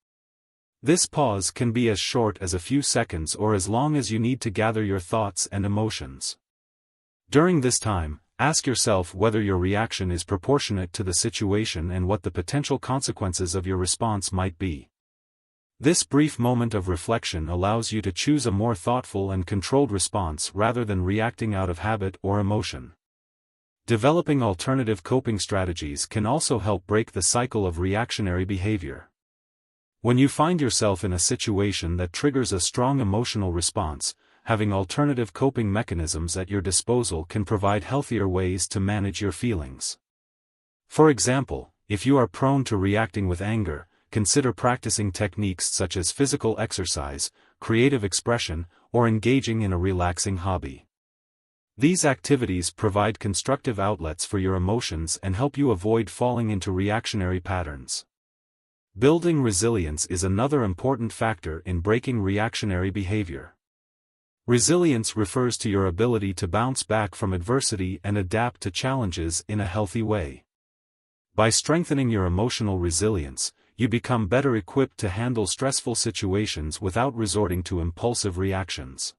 This pause can be as short as a few seconds or as long as you need to gather your thoughts and emotions. During this time, ask yourself whether your reaction is proportionate to the situation and what the potential consequences of your response might be. This brief moment of reflection allows you to choose a more thoughtful and controlled response rather than reacting out of habit or emotion. Developing alternative coping strategies can also help break the cycle of reactionary behavior. When you find yourself in a situation that triggers a strong emotional response, having alternative coping mechanisms at your disposal can provide healthier ways to manage your feelings. For example, if you are prone to reacting with anger, consider practicing techniques such as physical exercise, creative expression, or engaging in a relaxing hobby. These activities provide constructive outlets for your emotions and help you avoid falling into reactionary patterns. Building resilience is another important factor in breaking reactionary behavior. Resilience refers to your ability to bounce back from adversity and adapt to challenges in a healthy way. By strengthening your emotional resilience, you become better equipped to handle stressful situations without resorting to impulsive reactions.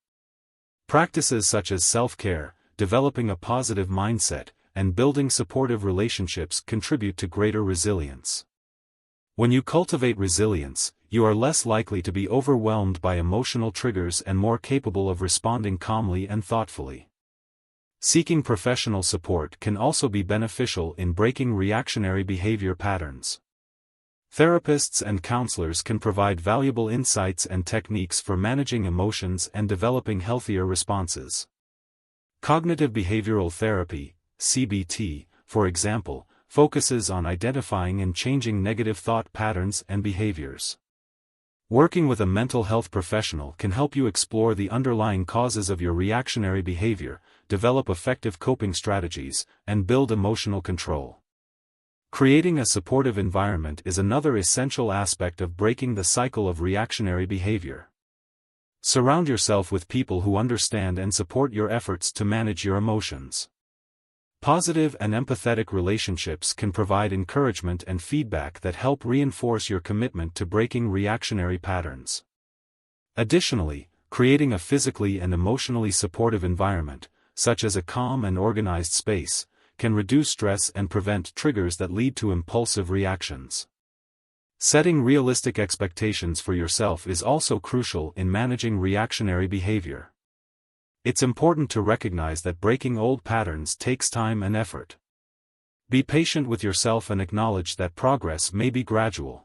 Practices such as self-care, developing a positive mindset, and building supportive relationships contribute to greater resilience. When you cultivate resilience, you are less likely to be overwhelmed by emotional triggers and more capable of responding calmly and thoughtfully. Seeking professional support can also be beneficial in breaking reactionary behavior patterns. Therapists and counselors can provide valuable insights and techniques for managing emotions and developing healthier responses. Cognitive behavioral therapy, CBT, for example, focuses on identifying and changing negative thought patterns and behaviors. Working with a mental health professional can help you explore the underlying causes of your reactionary behavior, develop effective coping strategies, and build emotional control. Creating a supportive environment is another essential aspect of breaking the cycle of reactionary behavior. Surround yourself with people who understand and support your efforts to manage your emotions. Positive and empathetic relationships can provide encouragement and feedback that help reinforce your commitment to breaking reactionary patterns. Additionally, creating a physically and emotionally supportive environment, such as a calm and organized space, can reduce stress and prevent triggers that lead to impulsive reactions. Setting realistic expectations for yourself is also crucial in managing reactionary behavior. It's important to recognize that breaking old patterns takes time and effort. Be patient with yourself and acknowledge that progress may be gradual.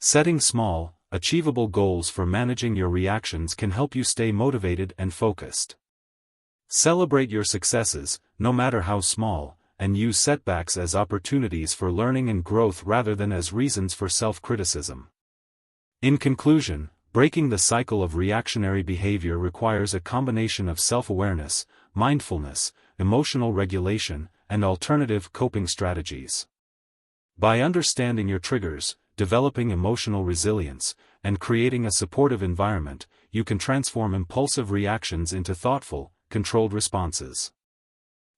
Setting small, achievable goals for managing your reactions can help you stay motivated and focused. Celebrate your successes, no matter how small, and use setbacks as opportunities for learning and growth rather than as reasons for self-criticism. In conclusion, breaking the cycle of reactionary behavior requires a combination of self-awareness, mindfulness, emotional regulation, and alternative coping strategies. By understanding your triggers, developing emotional resilience, and creating a supportive environment, you can transform impulsive reactions into thoughtful, controlled responses.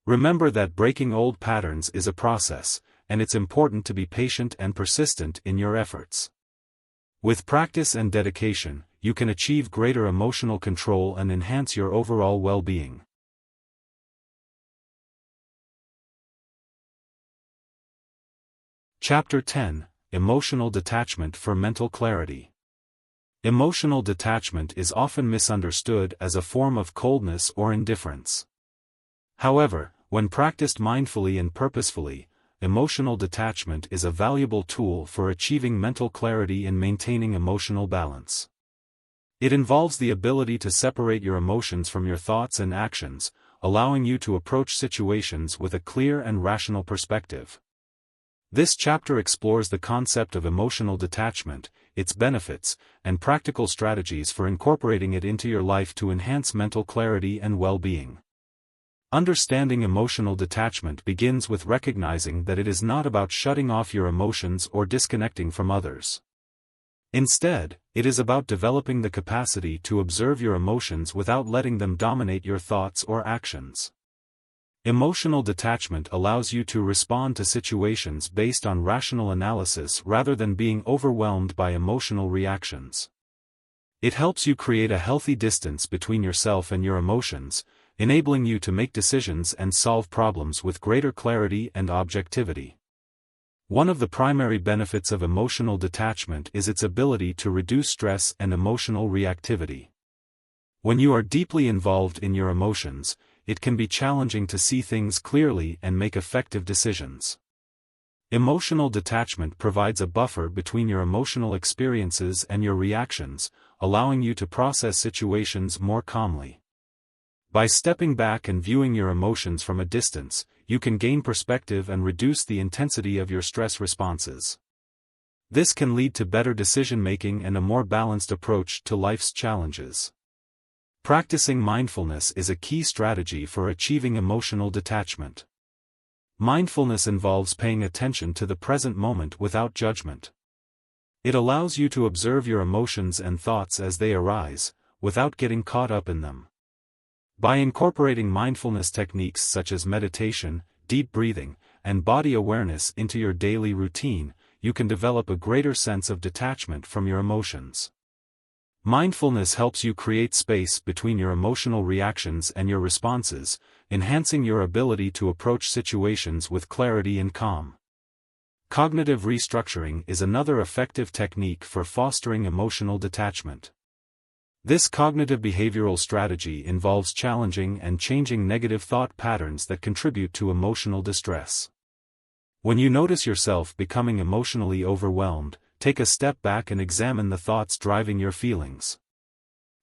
Remember that breaking old patterns is a process, and it's important to be patient and persistent in your efforts. With practice and dedication, you can achieve greater emotional control and enhance your overall well-being. Chapter 10: Emotional Detachment for Mental Clarity. Emotional detachment is often misunderstood as a form of coldness or indifference. However, when practiced mindfully and purposefully, emotional detachment is a valuable tool for achieving mental clarity and maintaining emotional balance. It involves the ability to separate your emotions from your thoughts and actions, allowing you to approach situations with a clear and rational perspective. This chapter explores the concept of emotional detachment, its benefits, and practical strategies for incorporating it into your life to enhance mental clarity and well-being. Understanding emotional detachment begins with recognizing that it is not about shutting off your emotions or disconnecting from others. Instead, it is about developing the capacity to observe your emotions without letting them dominate your thoughts or actions. Emotional detachment allows you to respond to situations based on rational analysis rather than being overwhelmed by emotional reactions. It helps you create a healthy distance between yourself and your emotions, enabling you to make decisions and solve problems with greater clarity and objectivity. One of the primary benefits of emotional detachment is its ability to reduce stress and emotional reactivity. When you are deeply involved in your emotions, it can be challenging to see things clearly and make effective decisions. Emotional detachment provides a buffer between your emotional experiences and your reactions, allowing you to process situations more calmly. By stepping back and viewing your emotions from a distance, you can gain perspective and reduce the intensity of your stress responses. This can lead to better decision-making and a more balanced approach to life's challenges. Practicing mindfulness is a key strategy for achieving emotional detachment. Mindfulness involves paying attention to the present moment without judgment. It allows you to observe your emotions and thoughts as they arise, without getting caught up in them. By incorporating mindfulness techniques such as meditation, deep breathing, and body awareness into your daily routine, you can develop a greater sense of detachment from your emotions. Mindfulness helps you create space between your emotional reactions and your responses, enhancing your ability to approach situations with clarity and calm. Cognitive restructuring is another effective technique for fostering emotional detachment. This cognitive behavioral strategy involves challenging and changing negative thought patterns that contribute to emotional distress. When you notice yourself becoming emotionally overwhelmed, take a step back and examine the thoughts driving your feelings.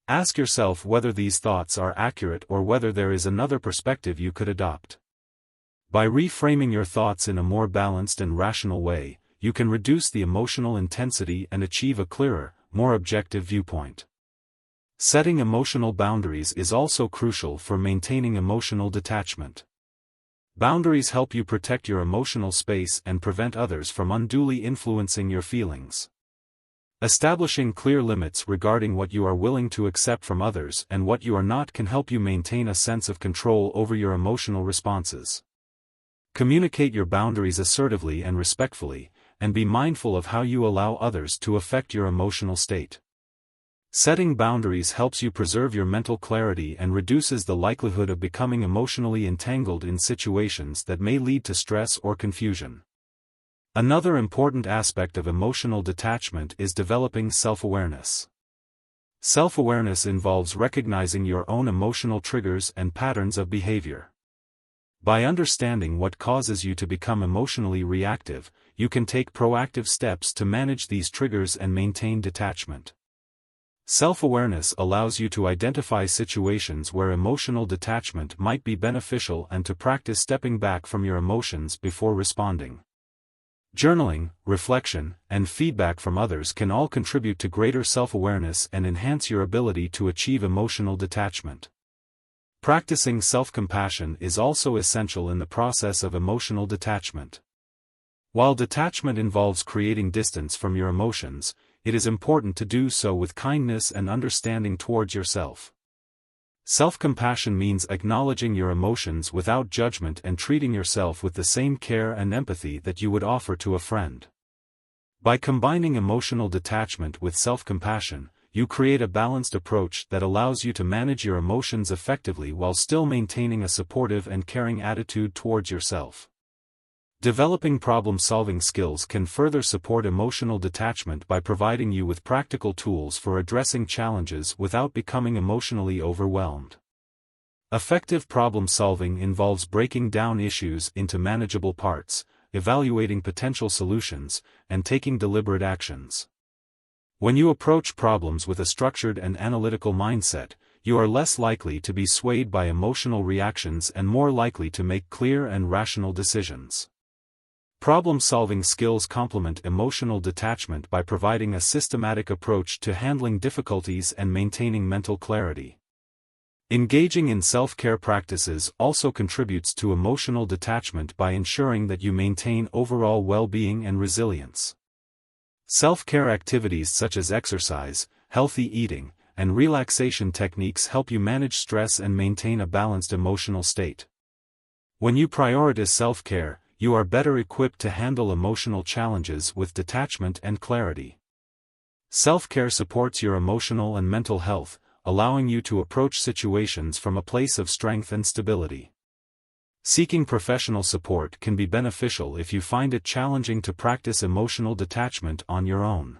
Ask yourself whether these thoughts are accurate or whether there is another perspective you could adopt. By reframing your thoughts in a more balanced and rational way, you can reduce the emotional intensity and achieve a clearer, more objective viewpoint. Setting emotional boundaries is also crucial for maintaining emotional detachment. Boundaries help you protect your emotional space and prevent others from unduly influencing your feelings. Establishing clear limits regarding what you are willing to accept from others and what you are not can help you maintain a sense of control over your emotional responses. Communicate your boundaries assertively and respectfully, and be mindful of how you allow others to affect your emotional state. Setting boundaries helps you preserve your mental clarity and reduces the likelihood of becoming emotionally entangled in situations that may lead to stress or confusion. Another important aspect of emotional detachment is developing self-awareness. Self-awareness involves recognizing your own emotional triggers and patterns of behavior. By understanding what causes you to become emotionally reactive, you can take proactive steps to manage these triggers and maintain detachment. Self-awareness allows you to identify situations where emotional detachment might be beneficial and to practice stepping back from your emotions before responding. Journaling, reflection, and feedback from others can all contribute to greater self-awareness and enhance your ability to achieve emotional detachment. Practicing self-compassion is also essential in the process of emotional detachment. While detachment involves creating distance from your emotions, it is important to do so with kindness and understanding towards yourself. Self-compassion means acknowledging your emotions without judgment and treating yourself with the same care and empathy that you would offer to a friend. By combining emotional detachment with self-compassion, you create a balanced approach that allows you to manage your emotions effectively while still maintaining a supportive and caring attitude towards yourself. Developing problem-solving skills can further support emotional detachment by providing you with practical tools for addressing challenges without becoming emotionally overwhelmed. Effective problem-solving involves breaking down issues into manageable parts, evaluating potential solutions, and taking deliberate actions. When you approach problems with a structured and analytical mindset, you are less likely to be swayed by emotional reactions and more likely to make clear and rational decisions. Problem-solving skills complement emotional detachment by providing a systematic approach to handling difficulties and maintaining mental clarity. Engaging in self-care practices also contributes to emotional detachment by ensuring that you maintain overall well-being and resilience. Self-care activities such as exercise, healthy eating, and relaxation techniques help you manage stress and maintain a balanced emotional state. When you prioritize self-care, you are better equipped to handle emotional challenges with detachment and clarity. Self-care supports your emotional and mental health, allowing you to approach situations from a place of strength and stability. Seeking professional support can be beneficial if you find it challenging to practice emotional detachment on your own.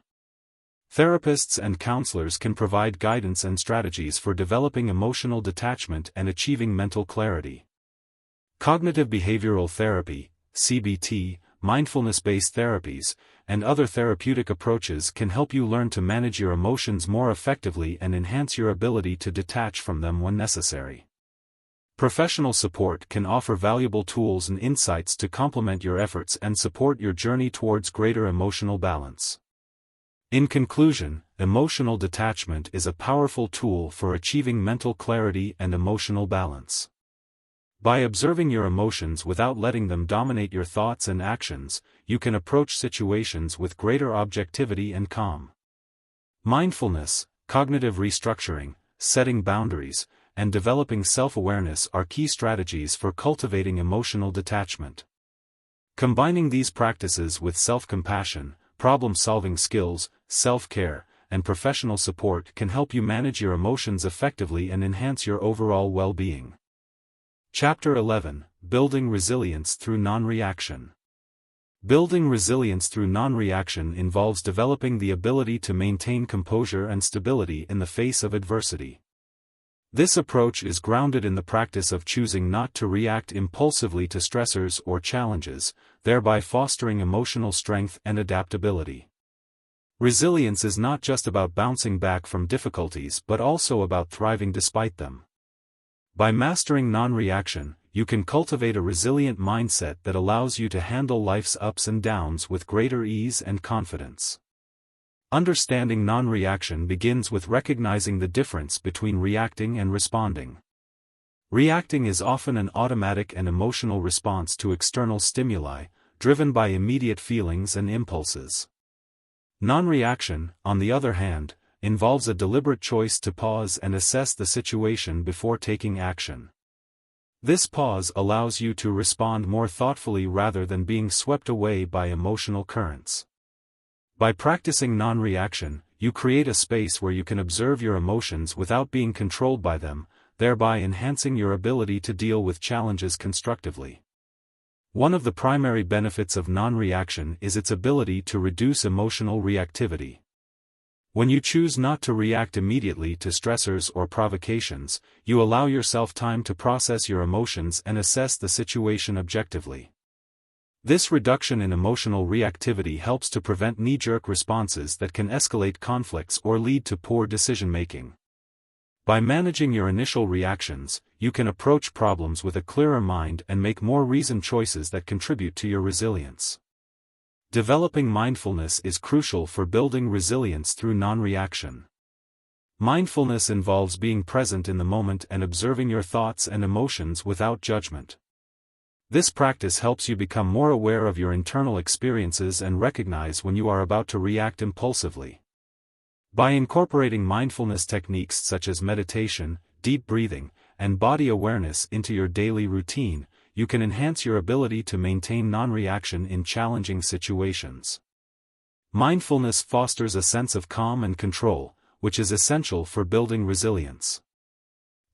Therapists and counselors can provide guidance and strategies for developing emotional detachment and achieving mental clarity. Cognitive behavioral therapy, CBT, mindfulness-based therapies, and other therapeutic approaches can help you learn to manage your emotions more effectively and enhance your ability to detach from them when necessary. Professional support can offer valuable tools and insights to complement your efforts and support your journey towards greater emotional balance. In conclusion, emotional detachment is a powerful tool for achieving mental clarity and emotional balance. By observing your emotions without letting them dominate your thoughts and actions, you can approach situations with greater objectivity and calm. Mindfulness, cognitive restructuring, setting boundaries, and developing self-awareness are key strategies for cultivating emotional detachment. Combining these practices with self-compassion, problem-solving skills, self-care, and professional support can help you manage your emotions effectively and enhance your overall well-being. Chapter 11: Building Resilience Through Non-Reaction. Building resilience through non-reaction involves developing the ability to maintain composure and stability in the face of adversity. This approach is grounded in the practice of choosing not to react impulsively to stressors or challenges, thereby fostering emotional strength and adaptability. Resilience is not just about bouncing back from difficulties but also about thriving despite them. By mastering non-reaction, you can cultivate a resilient mindset that allows you to handle life's ups and downs with greater ease and confidence. Understanding non-reaction begins with recognizing the difference between reacting and responding. Reacting is often an automatic and emotional response to external stimuli, driven by immediate feelings and impulses. Non-reaction, on the other hand, involves a deliberate choice to pause and assess the situation before taking action. This pause allows you to respond more thoughtfully rather than being swept away by emotional currents. By practicing non-reaction, you create a space where you can observe your emotions without being controlled by them, thereby enhancing your ability to deal with challenges constructively. One of the primary benefits of non-reaction is its ability to reduce emotional reactivity. When you choose not to react immediately to stressors or provocations, you allow yourself time to process your emotions and assess the situation objectively. This reduction in emotional reactivity helps to prevent knee-jerk responses that can escalate conflicts or lead to poor decision-making. By managing your initial reactions, you can approach problems with a clearer mind and make more reasoned choices that contribute to your resilience. Developing mindfulness is crucial for building resilience through non-reaction. Mindfulness involves being present in the moment and observing your thoughts and emotions without judgment. This practice helps you become more aware of your internal experiences and recognize when you are about to react impulsively. By incorporating mindfulness techniques such as meditation, deep breathing, and body awareness into your daily routine, you can enhance your ability to maintain non-reaction in challenging situations. Mindfulness fosters a sense of calm and control, which is essential for building resilience.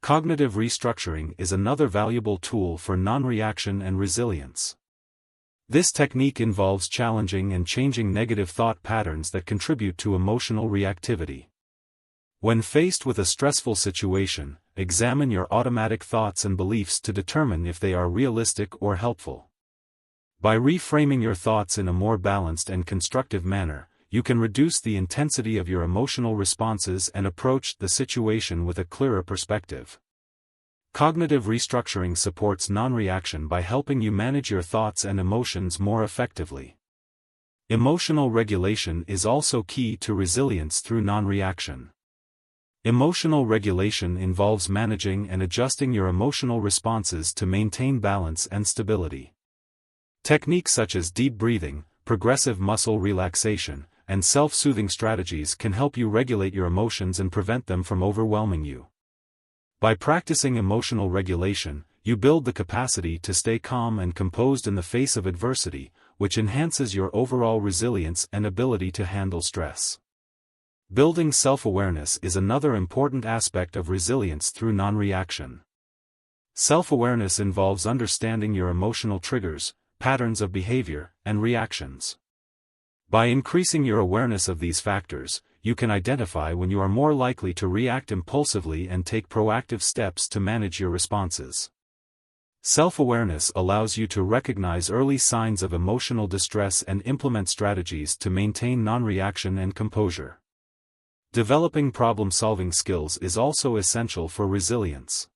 Cognitive restructuring is another valuable tool for non-reaction and resilience. This technique involves challenging and changing negative thought patterns that contribute to emotional reactivity. When faced with a stressful situation, examine your automatic thoughts and beliefs to determine if they are realistic or helpful. By reframing your thoughts in a more balanced and constructive manner, you can reduce the intensity of your emotional responses and approach the situation with a clearer perspective. Cognitive restructuring supports non-reaction by helping you manage your thoughts and emotions more effectively. Emotional regulation is also key to resilience through non-reaction. Emotional regulation involves managing and adjusting your emotional responses to maintain balance and stability. Techniques such as deep breathing, progressive muscle relaxation, and self-soothing strategies can help you regulate your emotions and prevent them from overwhelming you. By practicing emotional regulation, you build the capacity to stay calm and composed in the face of adversity, which enhances your overall resilience and ability to handle stress. Building self-awareness is another important aspect of resilience through non-reaction. Self-awareness involves understanding your emotional triggers, patterns of behavior, and reactions. By increasing your awareness of these factors, you can identify when you are more likely to react impulsively and take proactive steps to manage your responses. Self-awareness allows you to recognize early signs of emotional distress and implement strategies to maintain non-reaction and composure. Developing problem-solving skills is also essential for resilience.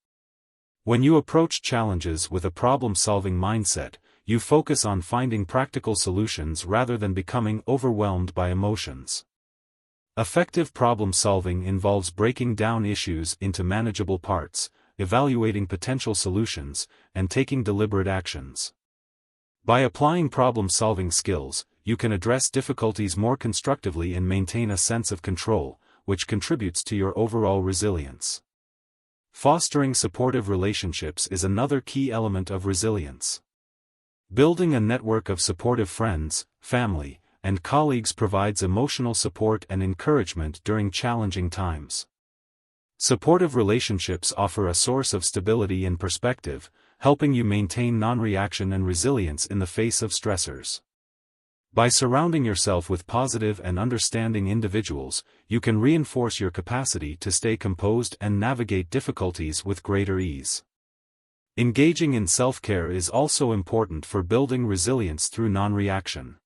When you approach challenges with a problem-solving mindset, you focus on finding practical solutions rather than becoming overwhelmed by emotions. Effective problem-solving involves breaking down issues into manageable parts, evaluating potential solutions, and taking deliberate actions. By applying problem-solving skills, you can address difficulties more constructively and maintain a sense of control, which contributes to your overall resilience. Fostering supportive relationships is another key element of resilience. Building a network of supportive friends, family, and colleagues provides emotional support and encouragement during challenging times. Supportive relationships offer a source of stability and perspective, helping you maintain non-reaction and resilience in the face of stressors. By surrounding yourself with positive and understanding individuals, you can reinforce your capacity to stay composed and navigate difficulties with greater ease. Engaging in self-care is also important for building resilience through non-reaction.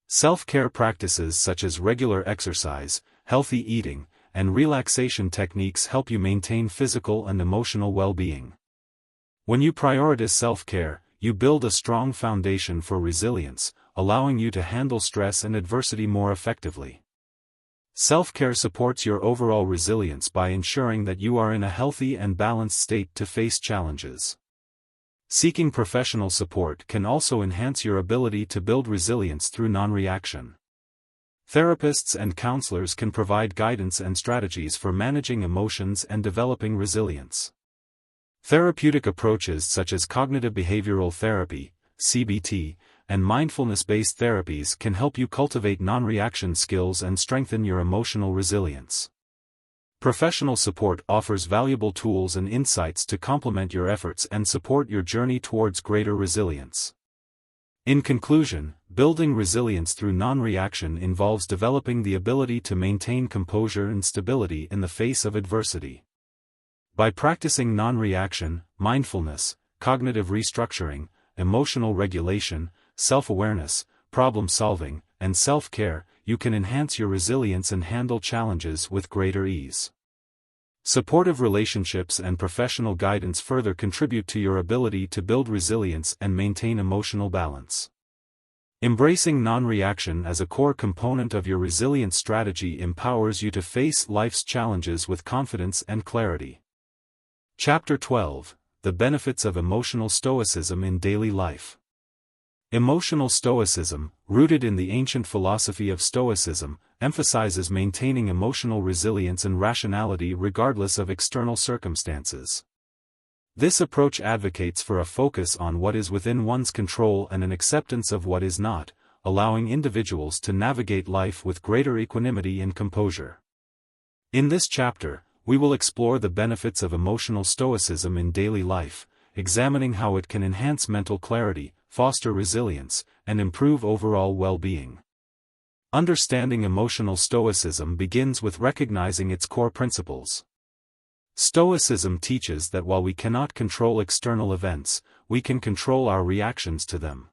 Self-care practices such as regular exercise, healthy eating, and relaxation techniques help you maintain physical and emotional well-being. When you prioritize self-care, you build a strong foundation for resilience, allowing you to handle stress and adversity more effectively. Self-care supports your overall resilience by ensuring that you are in a healthy and balanced state to face challenges. Seeking professional support can also enhance your ability to build resilience through non-reaction. Therapists and counselors can provide guidance and strategies for managing emotions and developing resilience. Therapeutic approaches such as cognitive behavioral therapy, CBT, and mindfulness-based therapies can help you cultivate non-reaction skills and strengthen your emotional resilience. Professional support offers valuable tools and insights to complement your efforts and support your journey towards greater resilience. In conclusion, building resilience through non-reaction involves developing the ability to maintain composure and stability in the face of adversity. By practicing non-reaction, mindfulness, cognitive restructuring, emotional regulation, self-awareness, problem-solving, and self-care, you can enhance your resilience and handle challenges with greater ease. Supportive relationships and professional guidance further contribute to your ability to build resilience and maintain emotional balance. Embracing non-reaction as a core component of your resilience strategy empowers you to face life's challenges with confidence and clarity. Chapter 12: The Benefits of Emotional Stoicism in Daily Life. Emotional stoicism, rooted in the ancient philosophy of Stoicism, emphasizes maintaining emotional resilience and rationality regardless of external circumstances. This approach advocates for a focus on what is within one's control and an acceptance of what is not, allowing individuals to navigate life with greater equanimity and composure. In this chapter, we will explore the benefits of emotional stoicism in daily life, examining how it can enhance mental clarity, foster resilience, and improve overall well-being. Understanding emotional stoicism begins with recognizing its core principles. Stoicism teaches that while we cannot control external events, we can control our reactions to them.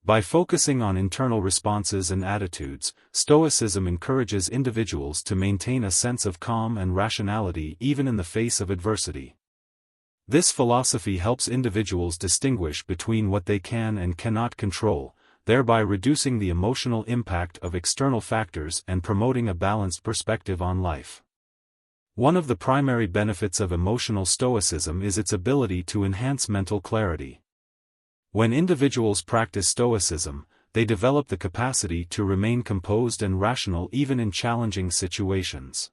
By focusing on internal responses and attitudes, Stoicism encourages individuals to maintain a sense of calm and rationality even in the face of adversity. This philosophy helps individuals distinguish between what they can and cannot control, thereby reducing the emotional impact of external factors and promoting a balanced perspective on life. One of the primary benefits of emotional stoicism is its ability to enhance mental clarity. When individuals practice stoicism, they develop the capacity to remain composed and rational even in challenging situations.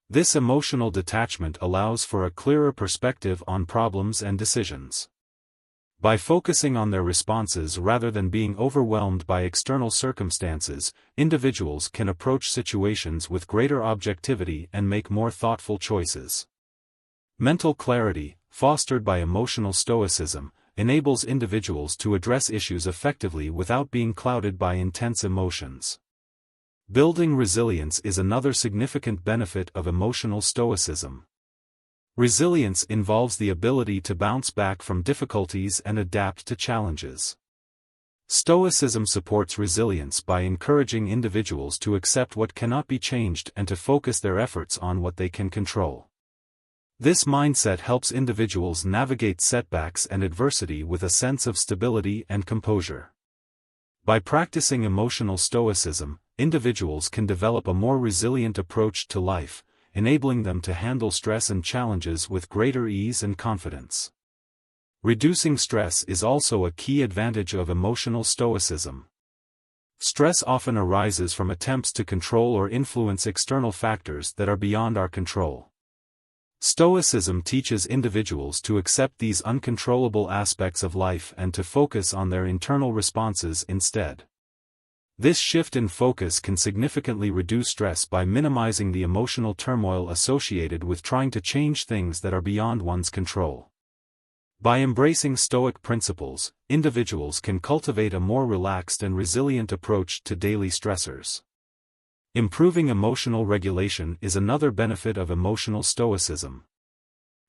This emotional detachment allows for a clearer perspective on problems and decisions. By focusing on their responses rather than being overwhelmed by external circumstances, individuals can approach situations with greater objectivity and make more thoughtful choices. Mental clarity, fostered by emotional stoicism, enables individuals to address issues effectively without being clouded by intense emotions. Building resilience is another significant benefit of emotional stoicism. Resilience involves the ability to bounce back from difficulties and adapt to challenges. Stoicism supports resilience by encouraging individuals to accept what cannot be changed and to focus their efforts on what they can control. This mindset helps individuals navigate setbacks and adversity with a sense of stability and composure. By practicing emotional stoicism, individuals can develop a more resilient approach to life, enabling them to handle stress and challenges with greater ease and confidence. Reducing stress is also a key advantage of emotional stoicism. Stress often arises from attempts to control or influence external factors that are beyond our control. Stoicism teaches individuals to accept these uncontrollable aspects of life and to focus on their internal responses instead. This shift in focus can significantly reduce stress by minimizing the emotional turmoil associated with trying to change things that are beyond one's control. By embracing Stoic principles, individuals can cultivate a more relaxed and resilient approach to daily stressors. Improving emotional regulation is another benefit of emotional stoicism.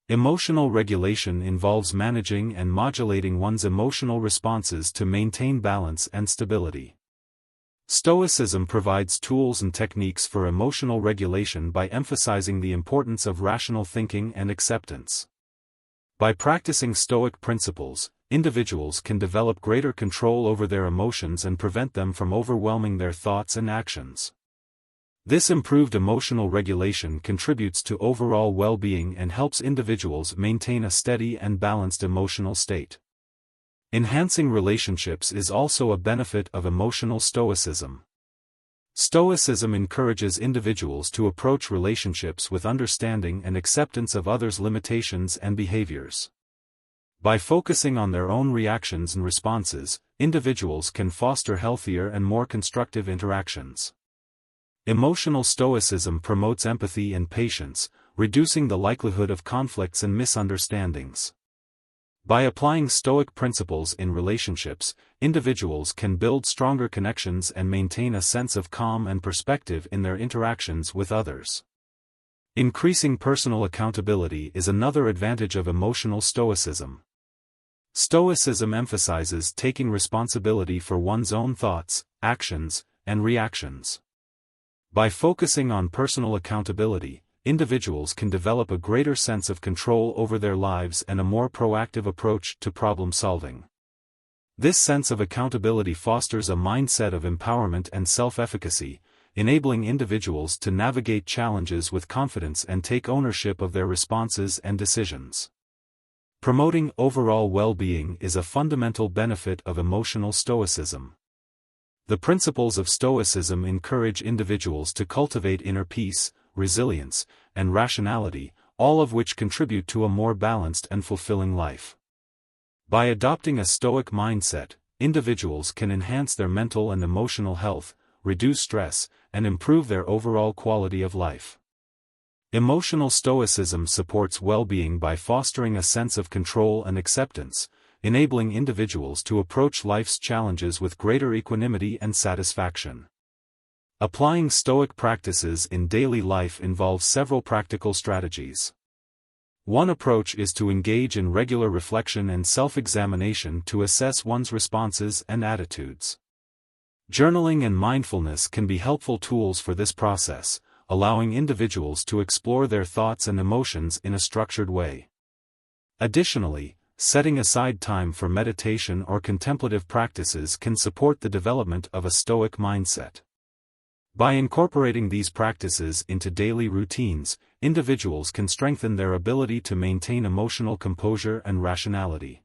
Emotional regulation involves managing and modulating one's emotional responses to maintain balance and stability. Stoicism provides tools and techniques for emotional regulation by emphasizing the importance of rational thinking and acceptance. By practicing Stoic principles, individuals can develop greater control over their emotions and prevent them from overwhelming their thoughts and actions. This improved emotional regulation contributes to overall well-being and helps individuals maintain a steady and balanced emotional state. Enhancing relationships is also a benefit of emotional stoicism. Stoicism encourages individuals to approach relationships with understanding and acceptance of others' limitations and behaviors. By focusing on their own reactions and responses, individuals can foster healthier and more constructive interactions. Emotional stoicism promotes empathy and patience, reducing the likelihood of conflicts and misunderstandings. By applying Stoic principles in relationships, individuals can build stronger connections and maintain a sense of calm and perspective in their interactions with others. Increasing personal accountability is another advantage of emotional stoicism. Stoicism emphasizes taking responsibility for one's own thoughts, actions, and reactions. By focusing on personal accountability, individuals can develop a greater sense of control over their lives and a more proactive approach to problem solving. This sense of accountability fosters a mindset of empowerment and self-efficacy, enabling individuals to navigate challenges with confidence and take ownership of their responses and decisions. Promoting overall well-being is a fundamental benefit of emotional stoicism. The principles of stoicism encourage individuals to cultivate inner peace, resilience, and rationality, all of which contribute to a more balanced and fulfilling life. By adopting a stoic mindset, individuals can enhance their mental and emotional health, reduce stress, and improve their overall quality of life. Emotional stoicism supports well-being by fostering a sense of control and acceptance, enabling individuals to approach life's challenges with greater equanimity and satisfaction. Applying stoic practices in daily life involves several practical strategies. One approach is to engage in regular reflection and self-examination to assess one's responses and attitudes. Journaling and mindfulness can be helpful tools for this process, allowing individuals to explore their thoughts and emotions in a structured way. Additionally, setting aside time for meditation or contemplative practices can support the development of a stoic mindset. By incorporating these practices into daily routines, individuals can strengthen their ability to maintain emotional composure and rationality.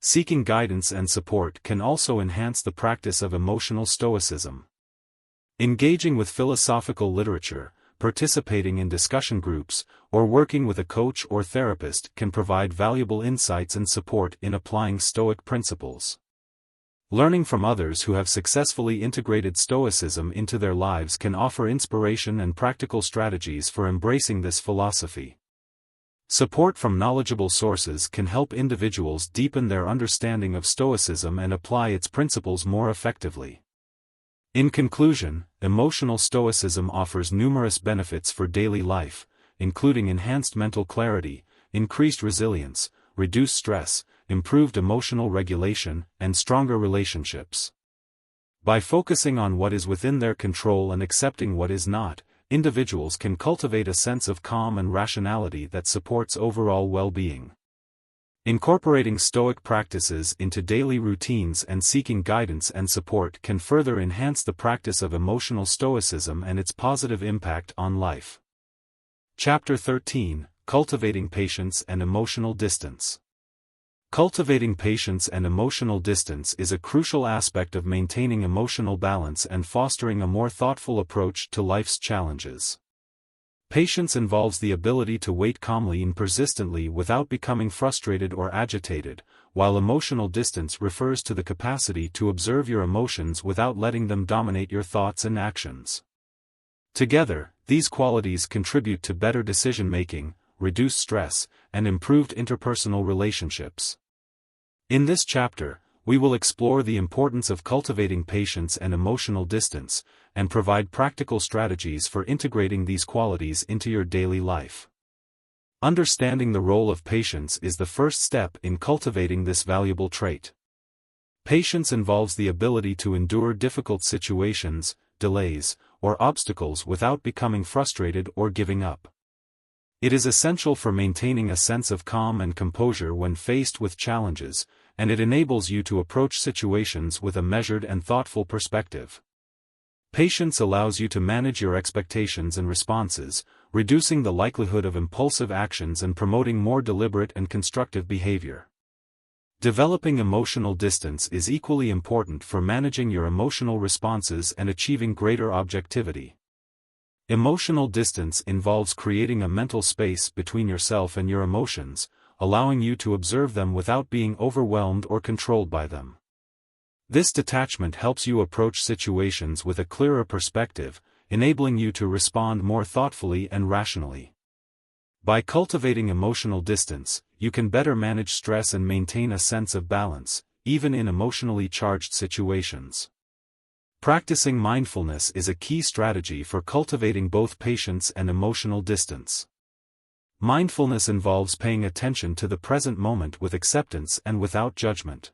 Seeking guidance and support can also enhance the practice of emotional stoicism. Engaging with philosophical literature, participating in discussion groups, or working with a coach or therapist can provide valuable insights and support in applying Stoic principles. Learning from others who have successfully integrated Stoicism into their lives can offer inspiration and practical strategies for embracing this philosophy. Support from knowledgeable sources can help individuals deepen their understanding of Stoicism and apply its principles more effectively. In conclusion, emotional stoicism offers numerous benefits for daily life, including enhanced mental clarity, increased resilience, reduced stress, improved emotional regulation, and stronger relationships. By focusing on what is within their control and accepting what is not, individuals can cultivate a sense of calm and rationality that supports overall well-being. Incorporating Stoic practices into daily routines and seeking guidance and support can further enhance the practice of emotional stoicism and its positive impact on life. Chapter 13: Cultivating Patience and Emotional Distance. Cultivating patience and emotional distance is a crucial aspect of maintaining emotional balance and fostering a more thoughtful approach to life's challenges. Patience involves the ability to wait calmly and persistently without becoming frustrated or agitated, while emotional distance refers to the capacity to observe your emotions without letting them dominate your thoughts and actions. Together, these qualities contribute to better decision-making, reduced stress, and improved interpersonal relationships. In this chapter, we will explore the importance of cultivating patience and emotional distance, and provide practical strategies for integrating these qualities into your daily life. Understanding the role of patience is the first step in cultivating this valuable trait. Patience involves the ability to endure difficult situations, delays, or obstacles without becoming frustrated or giving up. It is essential for maintaining a sense of calm and composure when faced with challenges, and it enables you to approach situations with a measured and thoughtful perspective. Patience allows you to manage your expectations and responses, reducing the likelihood of impulsive actions and promoting more deliberate and constructive behavior. Developing emotional distance is equally important for managing your emotional responses and achieving greater objectivity. Emotional distance involves creating a mental space between yourself and your emotions, allowing you to observe them without being overwhelmed or controlled by them. This detachment helps you approach situations with a clearer perspective, enabling you to respond more thoughtfully and rationally. By cultivating emotional distance, you can better manage stress and maintain a sense of balance, even in emotionally charged situations. Practicing mindfulness is a key strategy for cultivating both patience and emotional distance. Mindfulness involves paying attention to the present moment with acceptance and without judgment.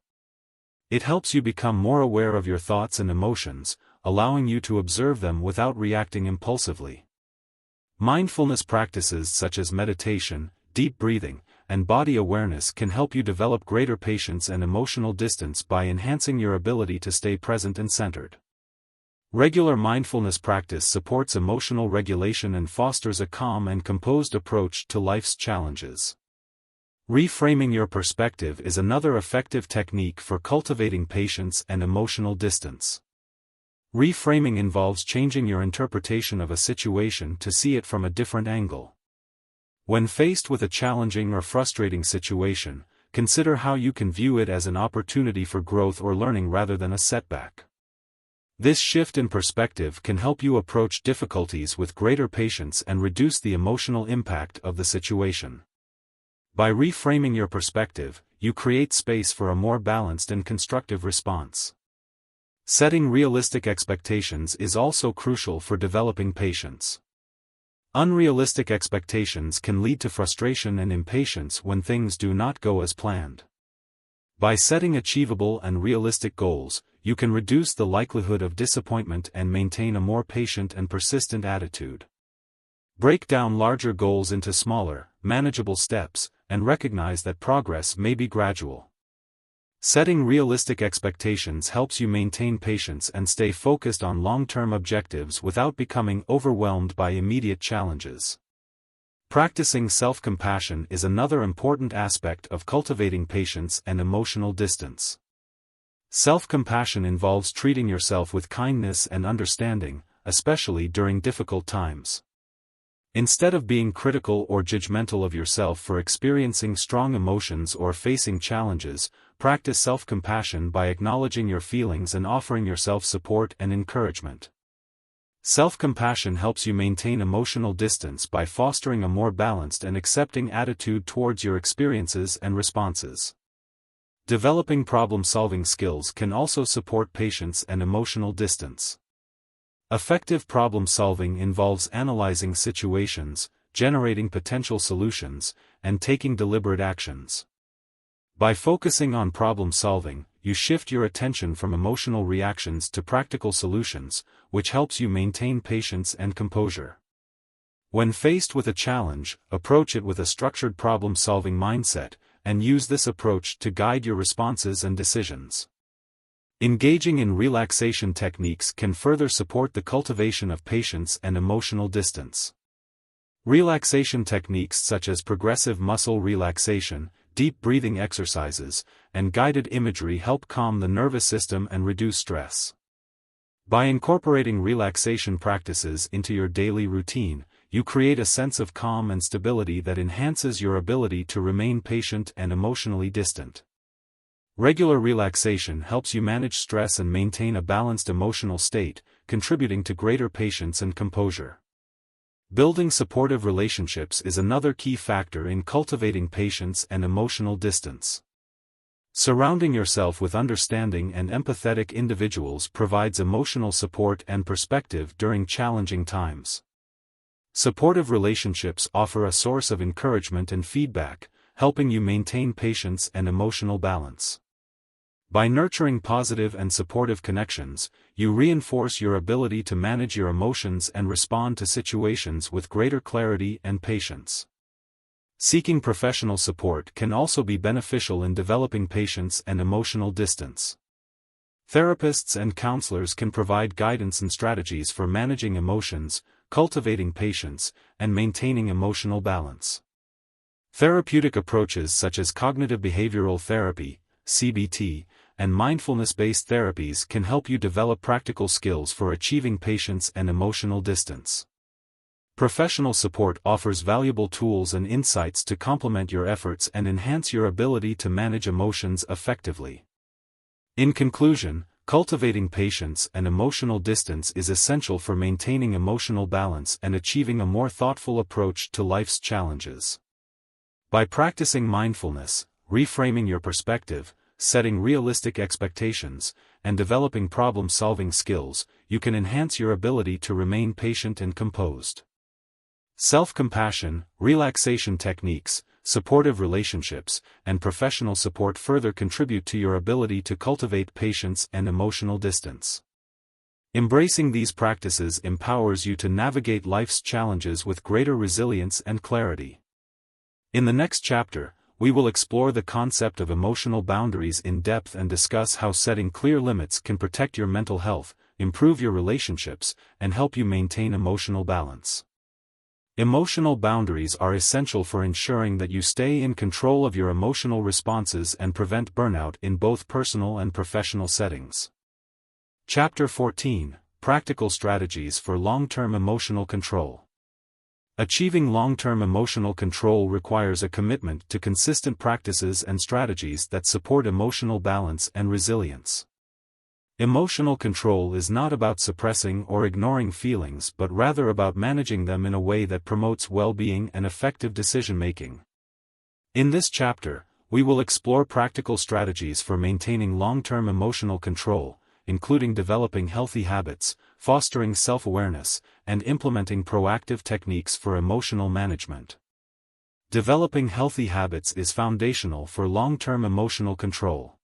It helps you become more aware of your thoughts and emotions, allowing you to observe them without reacting impulsively. Mindfulness practices such as meditation, deep breathing, and body awareness can help you develop greater patience and emotional distance by enhancing your ability to stay present and centered. Regular mindfulness practice supports emotional regulation and fosters a calm and composed approach to life's challenges. Reframing your perspective is another effective technique for cultivating patience and emotional distance. Reframing involves changing your interpretation of a situation to see it from a different angle. When faced with a challenging or frustrating situation, consider how you can view it as an opportunity for growth or learning rather than a setback. This shift in perspective can help you approach difficulties with greater patience and reduce the emotional impact of the situation. By reframing your perspective, you create space for a more balanced and constructive response. Setting realistic expectations is also crucial for developing patience. Unrealistic expectations can lead to frustration and impatience when things do not go as planned. By setting achievable and realistic goals, you can reduce the likelihood of disappointment and maintain a more patient and persistent attitude. Break down larger goals into smaller, manageable steps, and recognize that progress may be gradual. Setting realistic expectations helps you maintain patience and stay focused on long-term objectives without becoming overwhelmed by immediate challenges. Practicing self-compassion is another important aspect of cultivating patience and emotional distance. Self-compassion involves treating yourself with kindness and understanding, especially during difficult times. Instead of being critical or judgmental of yourself for experiencing strong emotions or facing challenges, practice self-compassion by acknowledging your feelings and offering yourself support and encouragement. Self-compassion helps you maintain emotional distance by fostering a more balanced and accepting attitude towards your experiences and responses. Developing problem-solving skills can also support patience and emotional distance. Effective problem-solving involves analyzing situations, generating potential solutions, and taking deliberate actions. By focusing on problem-solving, you shift your attention from emotional reactions to practical solutions, which helps you maintain patience and composure. When faced with a challenge, approach it with a structured problem-solving mindset, and use this approach to guide your responses and decisions. Engaging in relaxation techniques can further support the cultivation of patience and emotional distance. Relaxation techniques such as progressive muscle relaxation, deep breathing exercises, and guided imagery help calm the nervous system and reduce stress. By incorporating relaxation practices into your daily routine, you create a sense of calm and stability that enhances your ability to remain patient and emotionally distant. Regular relaxation helps you manage stress and maintain a balanced emotional state, contributing to greater patience and composure. Building supportive relationships is another key factor in cultivating patience and emotional distance. Surrounding yourself with understanding and empathetic individuals provides emotional support and perspective during challenging times. Supportive relationships offer a source of encouragement and feedback, helping you maintain patience and emotional balance. By nurturing positive and supportive connections, you reinforce your ability to manage your emotions and respond to situations with greater clarity and patience. Seeking professional support can also be beneficial in developing patience and emotional distance. Therapists and counselors can provide guidance and strategies for managing emotions, cultivating patience, and maintaining emotional balance. Therapeutic approaches such as cognitive behavioral therapy, CBT, and mindfulness-based therapies can help you develop practical skills for achieving patience and emotional distance. Professional support offers valuable tools and insights to complement your efforts and enhance your ability to manage emotions effectively. In conclusion, cultivating patience and emotional distance is essential for maintaining emotional balance and achieving a more thoughtful approach to life's challenges. By practicing mindfulness, reframing your perspective, setting realistic expectations, and developing problem-solving skills, you can enhance your ability to remain patient and composed. Self-compassion, relaxation techniques, supportive relationships, and professional support further contribute to your ability to cultivate patience and emotional distance. Embracing these practices empowers you to navigate life's challenges with greater resilience and clarity. In the next chapter, we will explore the concept of emotional boundaries in depth and discuss how setting clear limits can protect your mental health, improve your relationships, and help you maintain emotional balance. Emotional boundaries are essential for ensuring that you stay in control of your emotional responses and prevent burnout in both personal and professional settings. Chapter 14: Practical Strategies for Long-Term Emotional Control. Achieving long-term emotional control requires a commitment to consistent practices and strategies that support emotional balance and resilience. Emotional control is not about suppressing or ignoring feelings but rather about managing them in a way that promotes well-being and effective decision-making. In this chapter, we will explore practical strategies for maintaining long-term emotional control, including developing healthy habits, fostering self-awareness, and implementing proactive techniques for emotional management. Developing healthy habits is foundational for long-term emotional control.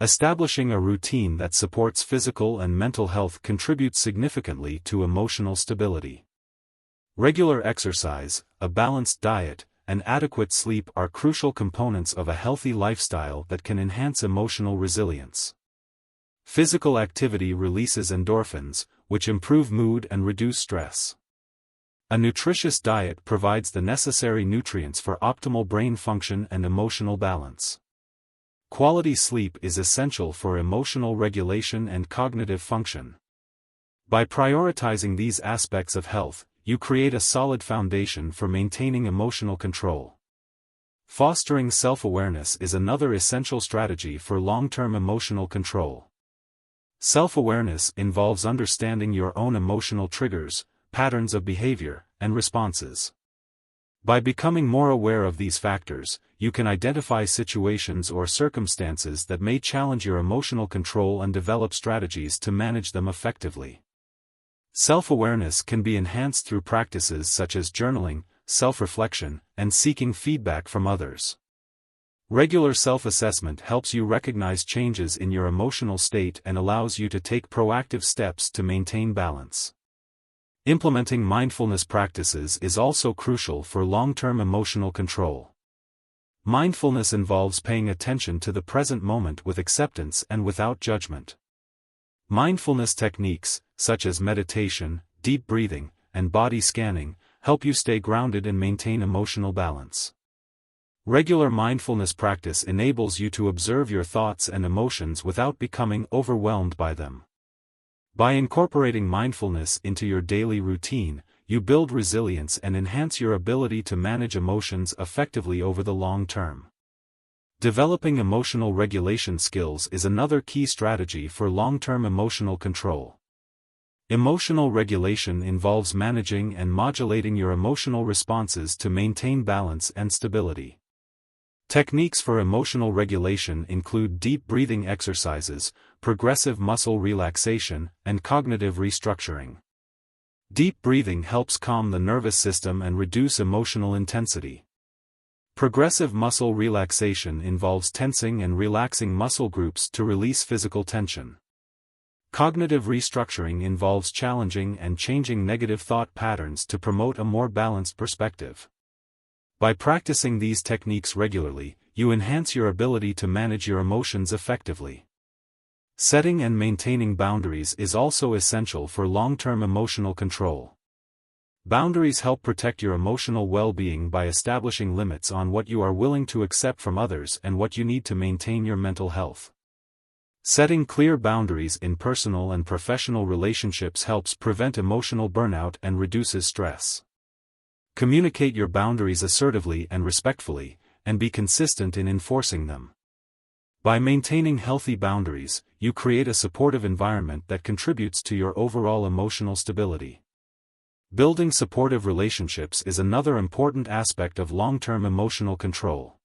Establishing a routine that supports physical and mental health contributes significantly to emotional stability. Regular exercise, a balanced diet, and adequate sleep are crucial components of a healthy lifestyle that can enhance emotional resilience. Physical activity releases endorphins, which improve mood and reduce stress. A nutritious diet provides the necessary nutrients for optimal brain function and emotional balance. Quality sleep is essential for emotional regulation and cognitive function. By prioritizing these aspects of health, you create a solid foundation for maintaining emotional control. Fostering self-awareness is another essential strategy for long-term emotional control. Self-awareness involves understanding your own emotional triggers, patterns of behavior, and responses. By becoming more aware of these factors, you can identify situations or circumstances that may challenge your emotional control and develop strategies to manage them effectively. Self-awareness can be enhanced through practices such as journaling, self-reflection, and seeking feedback from others. Regular self-assessment helps you recognize changes in your emotional state and allows you to take proactive steps to maintain balance. Implementing mindfulness practices is also crucial for long-term emotional control. Mindfulness involves paying attention to the present moment with acceptance and without judgment. Mindfulness techniques, such as meditation, deep breathing, and body scanning, help you stay grounded and maintain emotional balance. Regular mindfulness practice enables you to observe your thoughts and emotions without becoming overwhelmed by them. By incorporating mindfulness into your daily routine, you build resilience and enhance your ability to manage emotions effectively over the long term. Developing emotional regulation skills is another key strategy for long-term emotional control. Emotional regulation involves managing and modulating your emotional responses to maintain balance and stability. Techniques for emotional regulation include deep breathing exercises, progressive muscle relaxation, and cognitive restructuring. Deep breathing helps calm the nervous system and reduce emotional intensity. Progressive muscle relaxation involves tensing and relaxing muscle groups to release physical tension. Cognitive restructuring involves challenging and changing negative thought patterns to promote a more balanced perspective. By practicing these techniques regularly, you enhance your ability to manage your emotions effectively. Setting and maintaining boundaries is also essential for long-term emotional control. Boundaries help protect your emotional well-being by establishing limits on what you are willing to accept from others and what you need to maintain your mental health. Setting clear boundaries in personal and professional relationships helps prevent emotional burnout and reduces stress. Communicate your boundaries assertively and respectfully, and be consistent in enforcing them. By maintaining healthy boundaries, you create a supportive environment that contributes to your overall emotional stability. Building supportive relationships is another important aspect of long-term emotional control.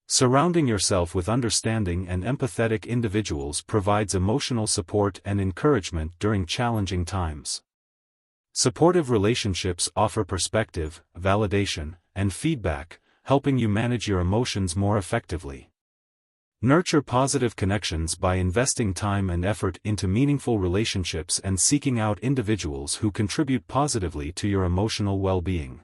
Surrounding yourself with understanding and empathetic individuals provides emotional support and encouragement during challenging times. Supportive relationships offer perspective, validation, and feedback, helping you manage your emotions more effectively. Nurture positive connections by investing time and effort into meaningful relationships and seeking out individuals who contribute positively to your emotional well-being.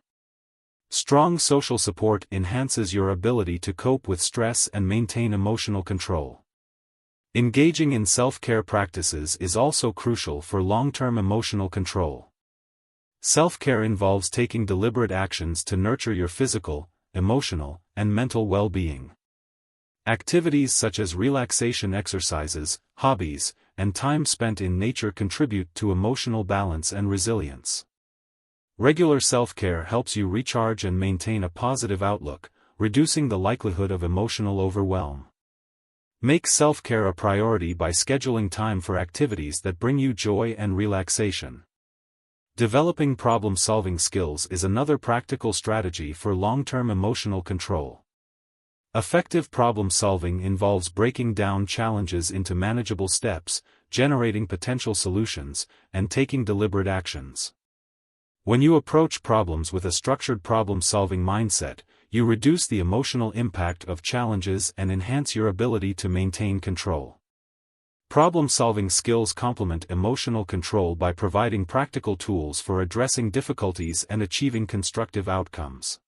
Strong social support enhances your ability to cope with stress and maintain emotional control. Engaging in self-care practices is also crucial for long-term emotional control. Self-care involves taking deliberate actions to nurture your physical, emotional, and mental well-being. Activities such as relaxation exercises, hobbies, and time spent in nature contribute to emotional balance and resilience. Regular self-care helps you recharge and maintain a positive outlook, reducing the likelihood of emotional overwhelm. Make self-care a priority by scheduling time for activities that bring you joy and relaxation. Developing problem-solving skills is another practical strategy for long-term emotional control. Effective problem-solving involves breaking down challenges into manageable steps, generating potential solutions, and taking deliberate actions. When you approach problems with a structured problem-solving mindset, you reduce the emotional impact of challenges and enhance your ability to maintain control. Problem-solving skills complement emotional control by providing practical tools for addressing difficulties and achieving constructive outcomes.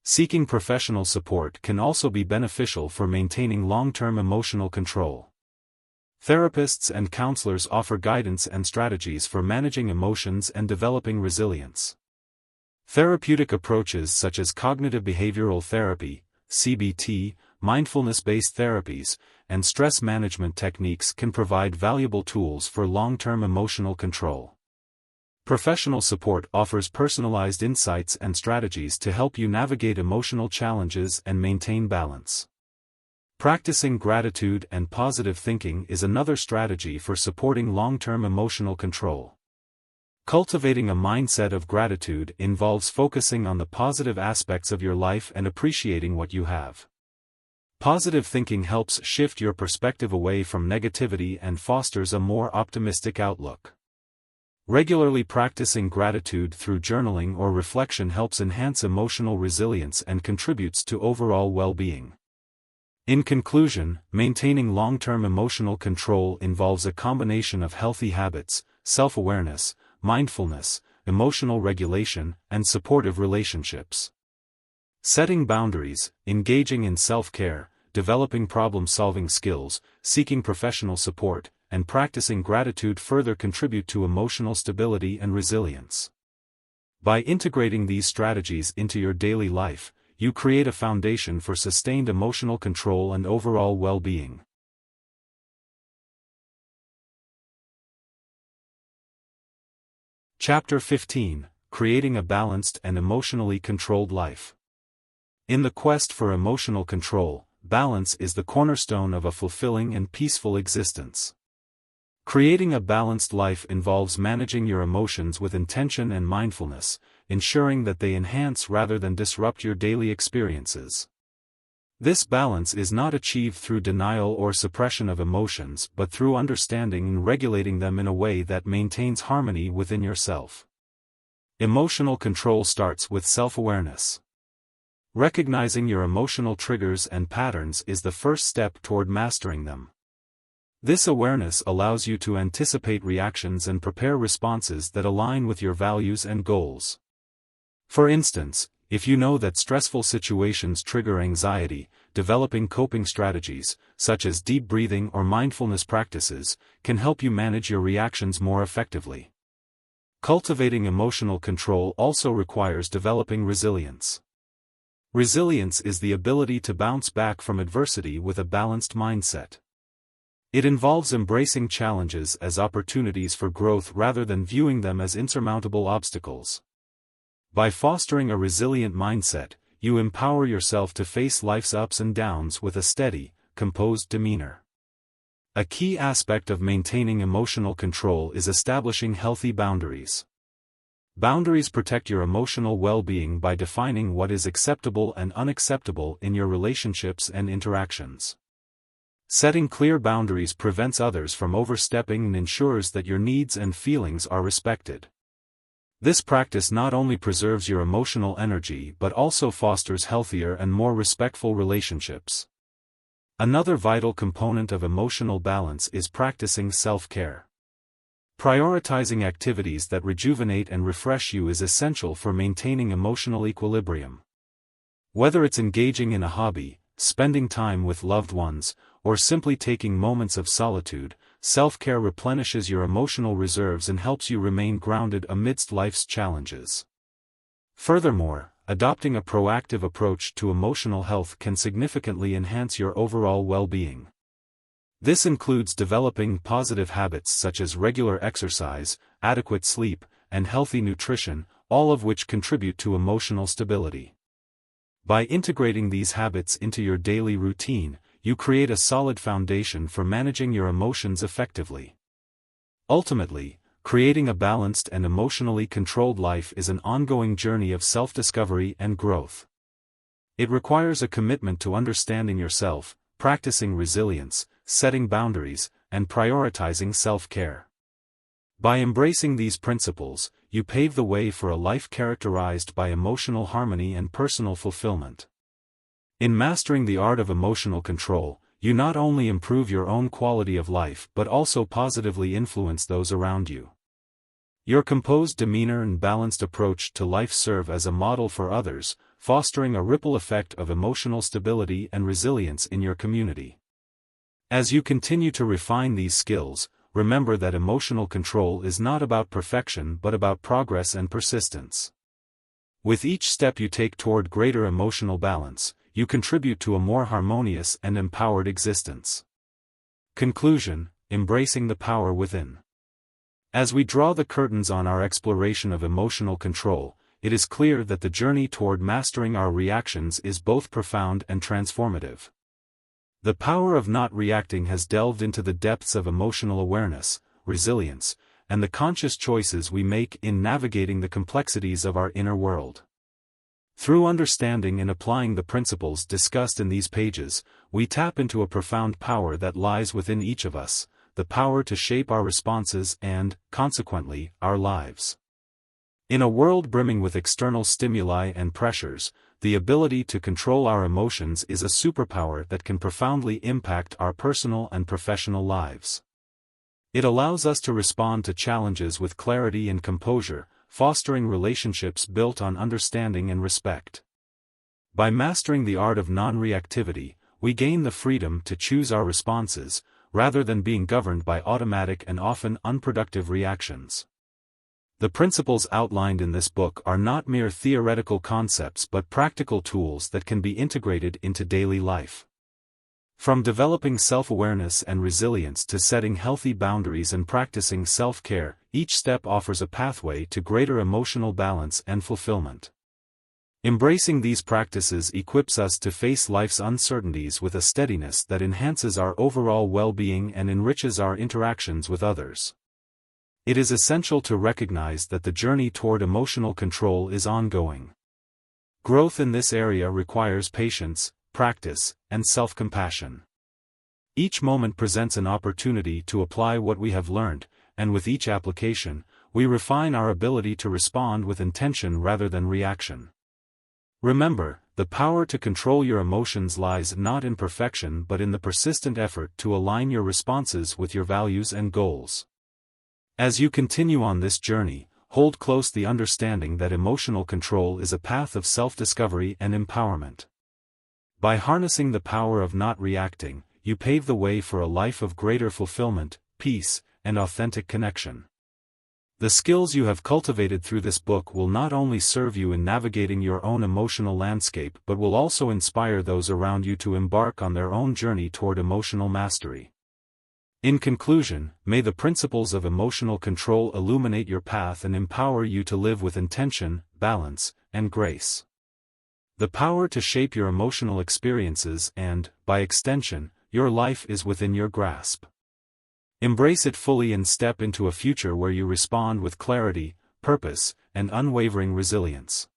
Seeking professional support can also be beneficial for maintaining long-term emotional control. Therapists and counselors offer guidance and strategies for managing emotions and developing resilience. Therapeutic approaches such as cognitive behavioral therapy, CBT, mindfulness-based therapies, and stress management techniques can provide valuable tools for long-term emotional control. Professional support offers personalized insights and strategies to help you navigate emotional challenges and maintain balance. Practicing gratitude and positive thinking is another strategy for supporting long-term emotional control. Cultivating a mindset of gratitude involves focusing on the positive aspects of your life and appreciating what you have. Positive thinking helps shift your perspective away from negativity and fosters a more optimistic outlook. Regularly practicing gratitude through journaling or reflection helps enhance emotional resilience and contributes to overall well-being. In conclusion, maintaining long-term emotional control involves a combination of healthy habits, self-awareness, mindfulness, emotional regulation, and supportive relationships. Setting boundaries, engaging in self-care, developing problem-solving skills, seeking professional support, and practicing gratitude further contribute to emotional stability and resilience. By integrating these strategies into your daily life, you create a foundation for sustained emotional control and overall well-being. Chapter 15: Creating a Balanced and Emotionally Controlled Life. In the quest for emotional control, balance is the cornerstone of a fulfilling and peaceful existence. Creating a balanced life involves managing your emotions with intention and mindfulness, ensuring that they enhance rather than disrupt your daily experiences. This balance is not achieved through denial or suppression of emotions but through understanding and regulating them in a way that maintains harmony within yourself. Emotional control starts with self-awareness. Recognizing your emotional triggers and patterns is the first step toward mastering them. This awareness allows you to anticipate reactions and prepare responses that align with your values and goals. For instance, if you know that stressful situations trigger anxiety, developing coping strategies, such as deep breathing or mindfulness practices, can help you manage your reactions more effectively. Cultivating emotional control also requires developing resilience. Resilience is the ability to bounce back from adversity with a balanced mindset. It involves embracing challenges as opportunities for growth rather than viewing them as insurmountable obstacles. By fostering a resilient mindset, you empower yourself to face life's ups and downs with a steady, composed demeanor. A key aspect of maintaining emotional control is establishing healthy boundaries. Boundaries protect your emotional well-being by defining what is acceptable and unacceptable in your relationships and interactions. Setting clear boundaries prevents others from overstepping and ensures that your needs and feelings are respected. This practice not only preserves your emotional energy but also fosters healthier and more respectful relationships. Another vital component of emotional balance is practicing self-care. Prioritizing activities that rejuvenate and refresh you is essential for maintaining emotional equilibrium. Whether it's engaging in a hobby, spending time with loved ones, or simply taking moments of solitude, self-care replenishes your emotional reserves and helps you remain grounded amidst life's challenges. Furthermore, adopting a proactive approach to emotional health can significantly enhance your overall well-being. This includes developing positive habits such as regular exercise, adequate sleep, and healthy nutrition, all of which contribute to emotional stability. By integrating these habits into your daily routine, you create a solid foundation for managing your emotions effectively. Ultimately, creating a balanced and emotionally controlled life is an ongoing journey of self-discovery and growth. It requires a commitment to understanding yourself, practicing resilience, setting boundaries, and prioritizing self-care. By embracing these principles, you pave the way for a life characterized by emotional harmony and personal fulfillment. In mastering the art of emotional control, you not only improve your own quality of life but also positively influence those around you. Your composed demeanor and balanced approach to life serve as a model for others, fostering a ripple effect of emotional stability and resilience in your community. As you continue to refine these skills, remember that emotional control is not about perfection but about progress and persistence. With each step you take toward greater emotional balance, you contribute to a more harmonious and empowered existence. Conclusion: embracing the power within. As we draw the curtains on our exploration of emotional control, it is clear that the journey toward mastering our reactions is both profound and transformative. The power of not reacting has delved into the depths of emotional awareness, resilience, and the conscious choices we make in navigating the complexities of our inner world. Through understanding and applying the principles discussed in these pages, we tap into a profound power that lies within each of us, the power to shape our responses and, consequently, our lives. In a world brimming with external stimuli and pressures, the ability to control our emotions is a superpower that can profoundly impact our personal and professional lives. It allows us to respond to challenges with clarity and composure, fostering relationships built on understanding and respect. By mastering the art of non-reactivity, we gain the freedom to choose our responses, rather than being governed by automatic and often unproductive reactions. The principles outlined in this book are not mere theoretical concepts but practical tools that can be integrated into daily life. From developing self-awareness and resilience to setting healthy boundaries and practicing self-care, each step offers a pathway to greater emotional balance and fulfillment. Embracing these practices equips us to face life's uncertainties with a steadiness that enhances our overall well-being and enriches our interactions with others. It is essential to recognize that the journey toward emotional control is ongoing. Growth in this area requires patience, practice, and self-compassion. Each moment presents an opportunity to apply what we have learned, and with each application, we refine our ability to respond with intention rather than reaction. Remember, the power to control your emotions lies not in perfection but in the persistent effort to align your responses with your values and goals. As you continue on this journey, hold close the understanding that emotional control is a path of self-discovery and empowerment. By harnessing the power of not reacting, you pave the way for a life of greater fulfillment, peace, and authentic connection. The skills you have cultivated through this book will not only serve you in navigating your own emotional landscape but will also inspire those around you to embark on their own journey toward emotional mastery. In conclusion, may the principles of emotional control illuminate your path and empower you to live with intention, balance, and grace. The power to shape your emotional experiences and, by extension, your life is within your grasp. Embrace it fully and step into a future where you respond with clarity, purpose, and unwavering resilience.